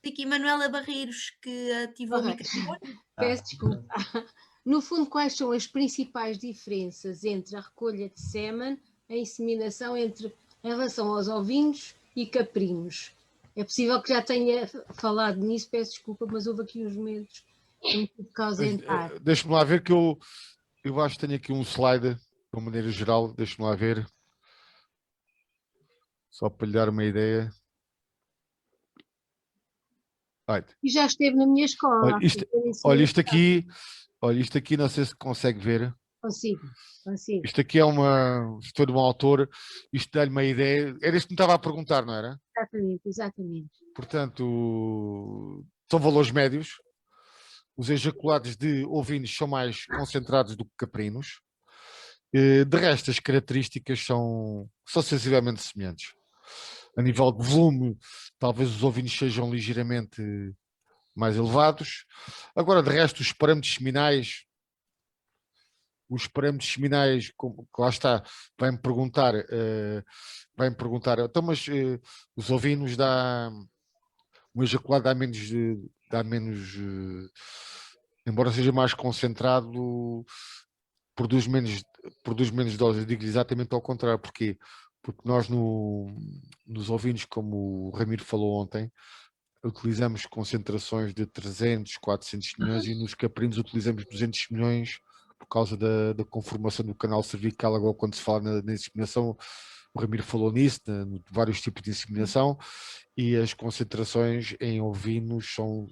Aqui Manuela Barreiros que ativou o microfone. Peço desculpa. No fundo, quais são as principais diferenças entre a recolha de sêmen, a inseminação em relação aos ovinos e caprinos? É possível que já tenha falado nisso, peço desculpa, mas houve aqui uns momentos em que tive que ausentar. Deixa-me lá ver que eu acho que tenho aqui um slide, de uma maneira geral, deixa-me lá ver. Só para lhe dar uma ideia. E já esteve na minha escola. Olha, isto aqui, não sei se consegue ver. Consigo. Isto aqui é isto é de um autor, isto dá-lhe uma ideia. Era isto que me estava a perguntar, não era? Exatamente. Portanto, são valores médios. Os ejaculados de ovinos são mais concentrados do que caprinos. De resto, as características são sensivelmente semelhantes. A nível de volume, talvez os ovinos sejam ligeiramente mais elevados. Agora, de resto, os parâmetros seminais, lá está, vai-me perguntar, então, mas os ovinos um ejaculado embora seja mais concentrado, produz menos doses. Eu digo exatamente ao contrário. Porquê? Porque nós nos ovinos, como o Ramiro falou ontem, utilizamos concentrações de 300, 400 milhões e nos caprinos utilizamos 200 milhões por causa da conformação do canal cervical. Agora, quando se fala na inseminação, o Ramiro falou nisso, de vários tipos de inseminação, e as concentrações em ovinos são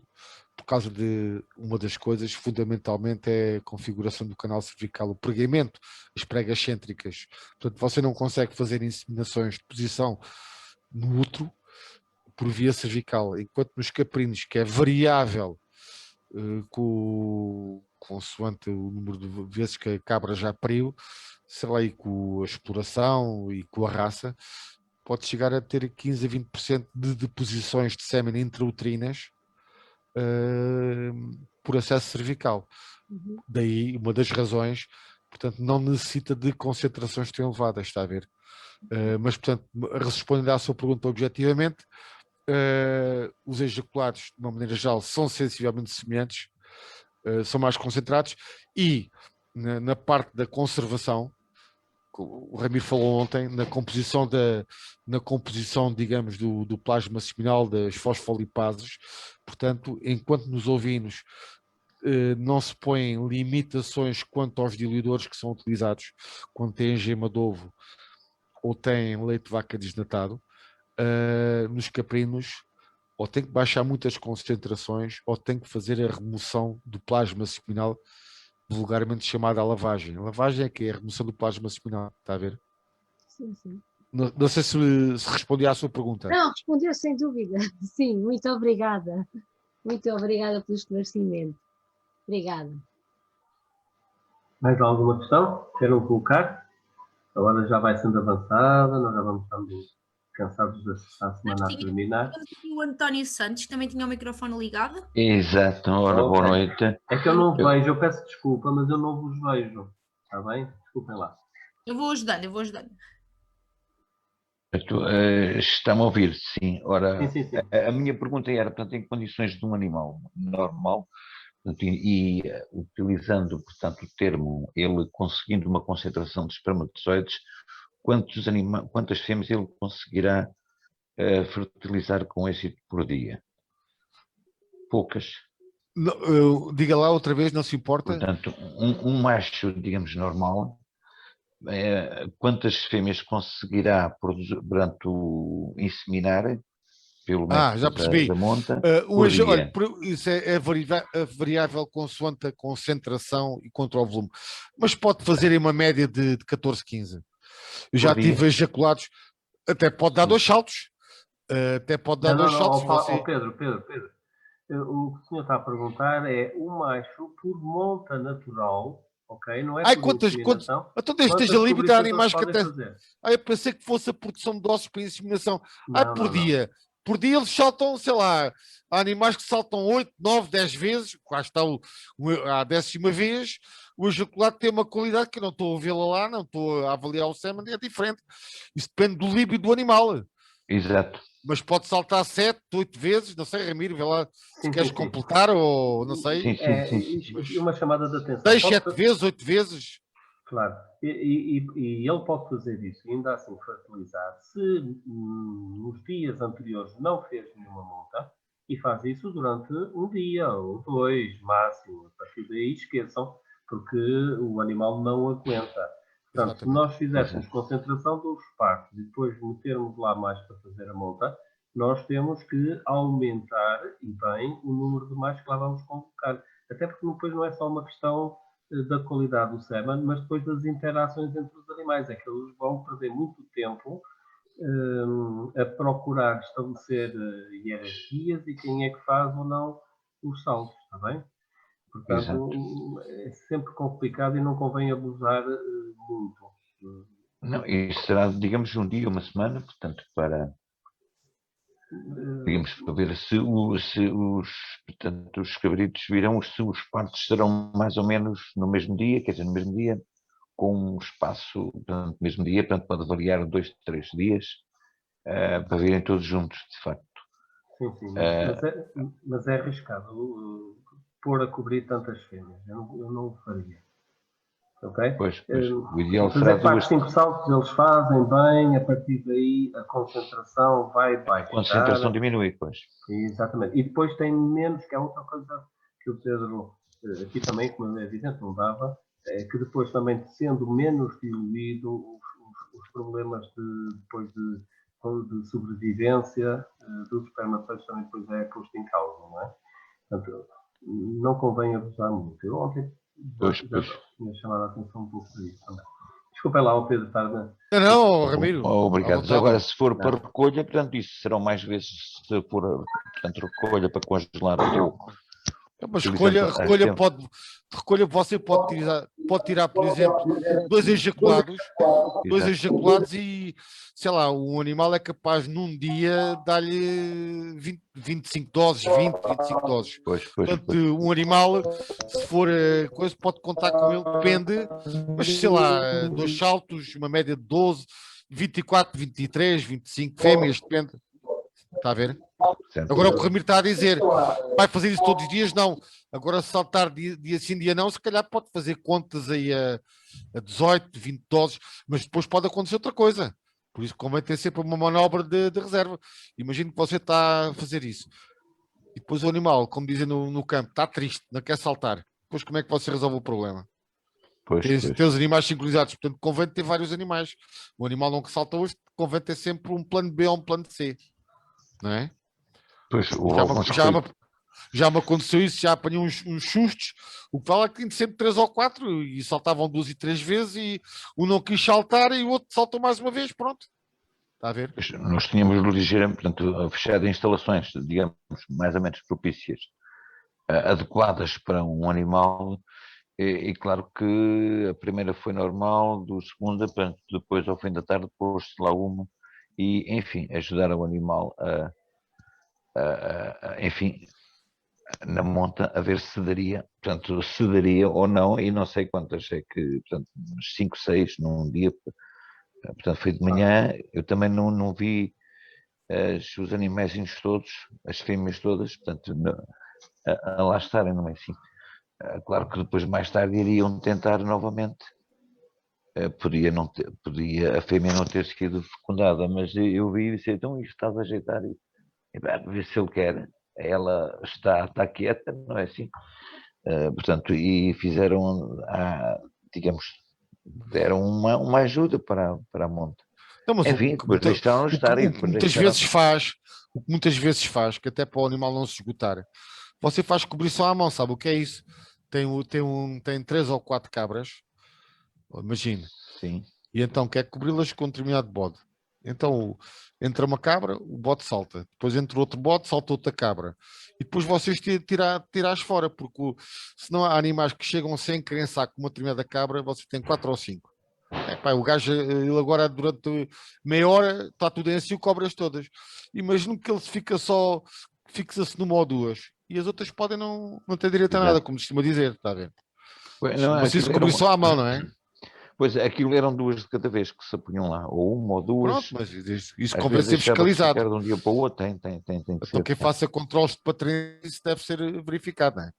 por causa de uma das coisas, fundamentalmente é a configuração do canal cervical, o pregamento, as pregas cêntricas. Portanto, você não consegue fazer inseminações de posição no útero por via cervical, enquanto nos caprinos, que é variável consoante o número de vezes que a cabra já pariu, sei lá, e com a exploração e com a raça, pode chegar a ter 15 a 20% de deposições de sêmen intrauterinas por acesso cervical. Daí uma das razões, portanto, não necessita de concentrações tão elevadas, está a ver? Mas, portanto, respondendo à sua pergunta objetivamente, os ejaculados, de uma maneira geral, são sensivelmente semelhantes, são mais concentrados, e na parte da conservação, o Ramiro falou ontem, na composição, digamos, do plasma seminal, das fosfolipases. Portanto, enquanto nos ovinos não se põem limitações quanto aos diluidores que são utilizados quando têm gema de ovo ou têm leite de vaca desnatado, nos caprinos ou tem que baixar muitas concentrações ou tem que fazer a remoção do plasma seminal, vulgarmente chamada a lavagem. A lavagem é que é a remoção do plasma seminal, está a ver? Sim, sim. Não sei se respondi à sua pergunta. Não, respondeu sem dúvida. Sim, muito obrigada. Muito obrigada pelo esclarecimento. Obrigada. Mais alguma questão? Queiram colocar? A hora já vai sendo avançada, nós já vamos estando cansados da semana a terminar. Temos aqui o António Santos, que também tinha o microfone ligado. Exato, ora, boa noite. É que eu não vejo, eu peço desculpa, mas eu não vos vejo. Está bem? Desculpem lá. Eu vou ajudando. Está-me a ouvir, sim. Ora, Sim. a minha pergunta era, portanto, em condições de um animal normal, portanto, utilizando, portanto, o termo, ele conseguindo uma concentração de espermatozoides, quantas fêmeas ele conseguirá fertilizar com êxito por dia? Poucas. Não, diga lá outra vez, não se importa. Portanto, um macho, digamos, normal, quantas fêmeas conseguirá inseminar pelo método já percebi. da monta? Olha, isso é variável consoante a concentração e contra o volume, mas pode fazer em uma média de 14, 15. Eu já tive ejaculados, até pode dar 2 saltos. Pedro. O que o senhor está a perguntar é o macho por monta natural, ok? Não é por inseminação. Então esteja livre de animais que até... fazer. eu pensei que fosse a produção de ossos para inseminação. Por dia. Por dia eles saltam, sei lá, há animais que saltam 8, 9, 10 vezes, quase está a 10ª vez, o ejaculado tem uma qualidade que eu não estou a vê-la lá, não estou a avaliar o sêmen, é diferente. Isso depende do líbido do animal. Exato. Mas pode saltar 7, 8 vezes, não sei, Ramiro, vê lá se queres completar ou não sei. Sim. Uma chamada de atenção. 6, 7 vezes, 8 vezes. Claro, e ele pode fazer isso e ainda assim fertilizar se nos dias anteriores não fez nenhuma monta e faz isso durante um dia ou 2 máximo. A partir daí esqueçam, porque o animal não aguenta. Portanto, se nós fizéssemos concentração dos partos e depois metermos lá mais para fazer a monta, nós temos que aumentar e bem o número de machos que lá vamos convocar. Até porque depois não é só uma questão da qualidade do sêmen, mas depois das interações entre os animais. É que eles vão perder muito tempo a procurar estabelecer hierarquias e quem é que faz ou não os saltos, está bem? Portanto, é sempre complicado e não convém abusar muito. Não, isso será, digamos, um dia, uma semana, portanto, para... Digamos, para ver se os cabritos virão, se os partos serão mais ou menos no mesmo dia, quer dizer, no mesmo dia, com um espaço, portanto, no mesmo dia, portanto, pode variar 2, 3 dias, para virem todos juntos, de facto. Sim, sim, mas é arriscado pôr a cobrir tantas fêmeas. Eu não o faria. Ok? Pois, o ideal Mas será é 4, duas. 5 saltos, eles fazem bem, a partir daí a concentração vai A baixar. concentração diminui, pois. Exatamente. E depois tem menos, que é outra coisa que o Pedro, aqui também, como é evidente, não dava, é que depois também sendo menos diluído, os problemas depois de sobrevivência dos espermatozoides também depois é posto em causa, não é? Portanto, não convém abusar muito. Eu ontem Pois, já pois. tinha chamado a atenção um pouco para isso também. Desculpa lá, o Pedro estar Não, Ramiro, à Obrigado. Mas vontade. agora, se for para recolha, portanto, isso serão mais vezes, se for, portanto, recolha para congelar ou Mas utilizando recolha você pode tirar, por exemplo, dois ejaculados Exato. e, sei lá, o animal é capaz num dia dar-lhe 25 doses, 25 doses. Pois, Portanto, um animal, se for coisa, pode contar com ele, depende, mas sei lá, dois saltos, uma média de 12, 24, 23, 25 fêmeas, depende. Está a ver? Certo. Agora o que o Ramiro está a dizer, vai fazer isso todos os dias? Não. Agora se saltar dia sim, dia não, se calhar pode fazer contas aí a 18, 20 doses, mas depois pode acontecer outra coisa. Por isso convém ter sempre uma manobra de reserva. Imagino que você está a fazer isso. E depois o animal, como dizem no campo, está triste, não quer saltar. Depois como é que você resolve o problema? Pois, Tem os animais sincronizados, portanto convém ter vários animais. O animal não que salta hoje, convém ter sempre um plano B ou um plano C. Não é? pois, houve Já me, alguns já me, já me aconteceu isso, já apanhei uns sustos. O que fala é que tinha sempre 3 ou 4 e saltavam 2 e 3 vezes e um não quis saltar e o outro saltou mais uma vez. Pronto, está a ver? nós tínhamos ligeiramente, portanto, fechado instalações, digamos, mais ou menos propícias, adequadas para um animal. E claro que a primeira foi normal, do segunda, portanto, depois ao fim da tarde pôs-se lá uma e, enfim, ajudar o animal enfim, na monta a ver se daria, portanto, se daria ou não, e não sei quantas, é que, portanto, 5, 6 num dia, portanto, foi de manhã, eu também não vi os animaizinhos todos, as fêmeas todas, portanto, a lá estarem, não é assim? Claro que depois mais tarde iriam tentar novamente. Podia a fêmea não ter sido fecundada, mas eu vi e disse, então isto está a ajeitar e ver se ele quer. Ela está quieta, não é assim? Portanto, e fizeram, digamos, deram uma ajuda para a monta. Não, mas Enfim, depois deixaram estar e o que depois muitas deixaram. vezes faz, o que muitas vezes faz, que até para o animal não se esgotar, você faz cobrição à mão, sabe o que é isso? Tem 3 ou 4 cabras, imagine, Sim, e então quer cobri-las com um determinado bode. Então entra uma cabra, o bode salta. Depois entra outro bode, salta outra cabra. E depois vocês tirás fora, porque senão há animais que chegam sem crençar com uma determinada cabra, você tem 4 ou 5. Epá, o gajo, ele agora durante meia hora está tudo em si, cobras todas. Imagino que ele fixa-se numa ou duas. E as outras podem não ter direito a nada, exato. como se costuma dizer, está a ver? Não, Você se cobriu só à mão, não é? Pois aquilo eram duas de cada vez que se apunham lá, ou uma ou duas. Pronto, mas isso Às convém vezes ser deixava-se fiscalizado. ficar de um dia para o outro, tem que Então ser. quem faça controles de paternidade, isso deve ser verificado, não é?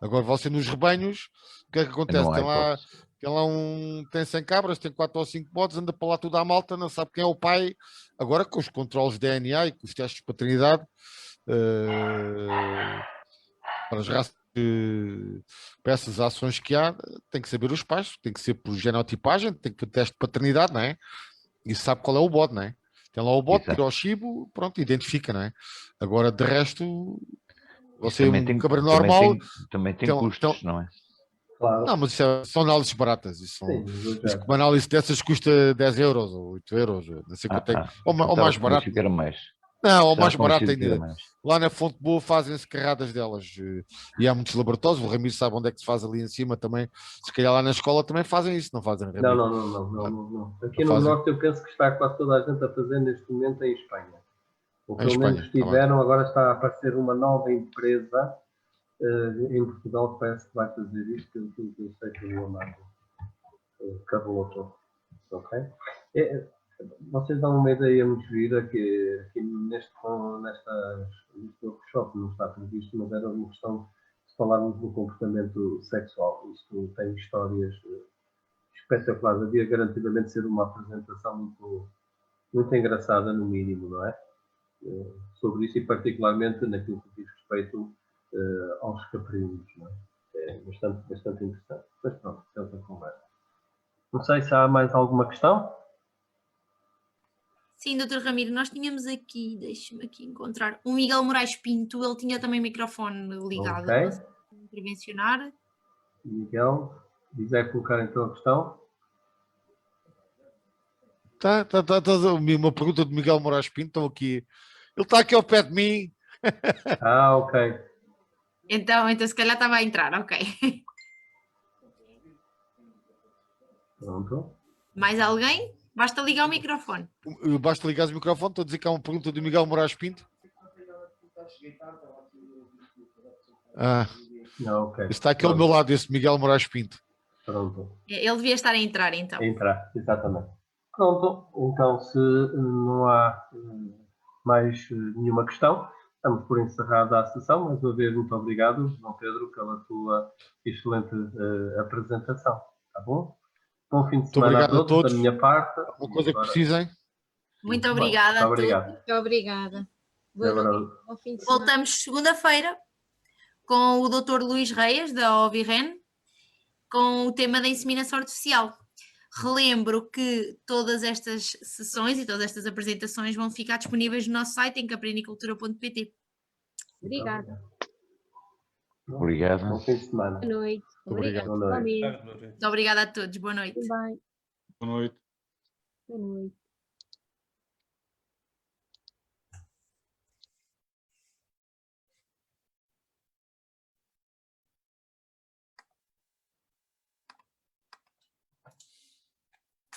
Agora você nos rebanhos, o que é que acontece? Não há hipótese. Tem 100 cabras, tem 4 ou 5 bodes, anda para lá tudo à malta, não sabe quem é o pai. Agora com os controles de DNA e com os testes de paternidade, para as raças, para essas ações que há, tem que saber os pais, tem que ser por genotipagem, tem que ter teste de paternidade, não é? E sabe qual é o bode, não é? Tem lá o bode, Exato. tira o chibo, pronto, identifica, não é? Agora, de resto, Isso você também um tem, cabra normal, também tem custos, não é? Claro. não, mas são análises baratas. Sim, Diz que uma análise dessas custa 10 euros ou 8 euros, não sei quanto é. Ou Estava mais convencido barato. que era mais. Não, ou Estava mais barato convencido que era ainda. mais. Lá na Fonte Boa fazem-se carradas delas. E há muitos laboratórios. O Ramiro sabe onde é que se faz ali em cima também. Se calhar lá na escola também fazem isso, não fazem, Ramiro? Não. Aqui Não no fazem? Norte eu penso que está quase toda a gente a fazer neste momento em Espanha. Ou Em pelo Espanha, menos tá bem. tiveram, agora está a aparecer uma nova empresa em Portugal que parece que vai fazer isto, que eu sei que o Leonardo cabulou todo. Ok? Vocês dão uma ideia muito gira que aqui neste workshop não está previsto, mas era uma questão de falarmos do comportamento sexual. Isto tem histórias espetaculares. Havia garantidamente ser uma apresentação muito engraçada, no mínimo, não é? Sobre isso e particularmente naquilo que diz respeito aos caprinos, não é? É bastante interessante. Mas pronto, é outra conversa. Não sei se há mais alguma questão. Sim, doutor Ramiro, nós tínhamos aqui, deixe-me aqui encontrar, o Miguel Moraes Pinto, ele tinha também o microfone ligado. Ok. Não sei se intervencionar. Miguel, quiser colocar então a questão. Tá, uma pergunta de Miguel Moraes Pinto, estão aqui. Ele está aqui ao pé de mim. Ok. Então se calhar estava a entrar, ok. Pronto. Mais alguém? Basta ligar o microfone. Basta ligar o microfone, estou a dizer que há uma pergunta do Miguel Moraes Pinto. Não, ok. Está aqui ao meu lado, esse Miguel Moraes Pinto. Pronto. Ele devia estar a entrar então. Entrar, exatamente. Pronto. Então, se não há mais nenhuma questão, estamos por encerrada a sessão. Mais uma vez, muito obrigado, João Pedro, pela tua excelente apresentação. Tá bom? Bom fim de semana a todos, da minha parte. Alguma coisa que precisem? Muito obrigada a todos. Muito obrigada. Boa noite. Bom fim de semana. Voltamos segunda-feira com o Dr. Luís Reis, da OVIREN, com o tema da inseminação artificial. Relembro que todas estas sessões e todas estas apresentações vão ficar disponíveis no nosso site em caprinicultura.pt. Obrigada. Obrigado. Bom fim de semana. Boa noite. Obrigado. Obrigada. Boa noite. Muito obrigada a todos. Boa noite. Bem. Boa noite. Boa noite.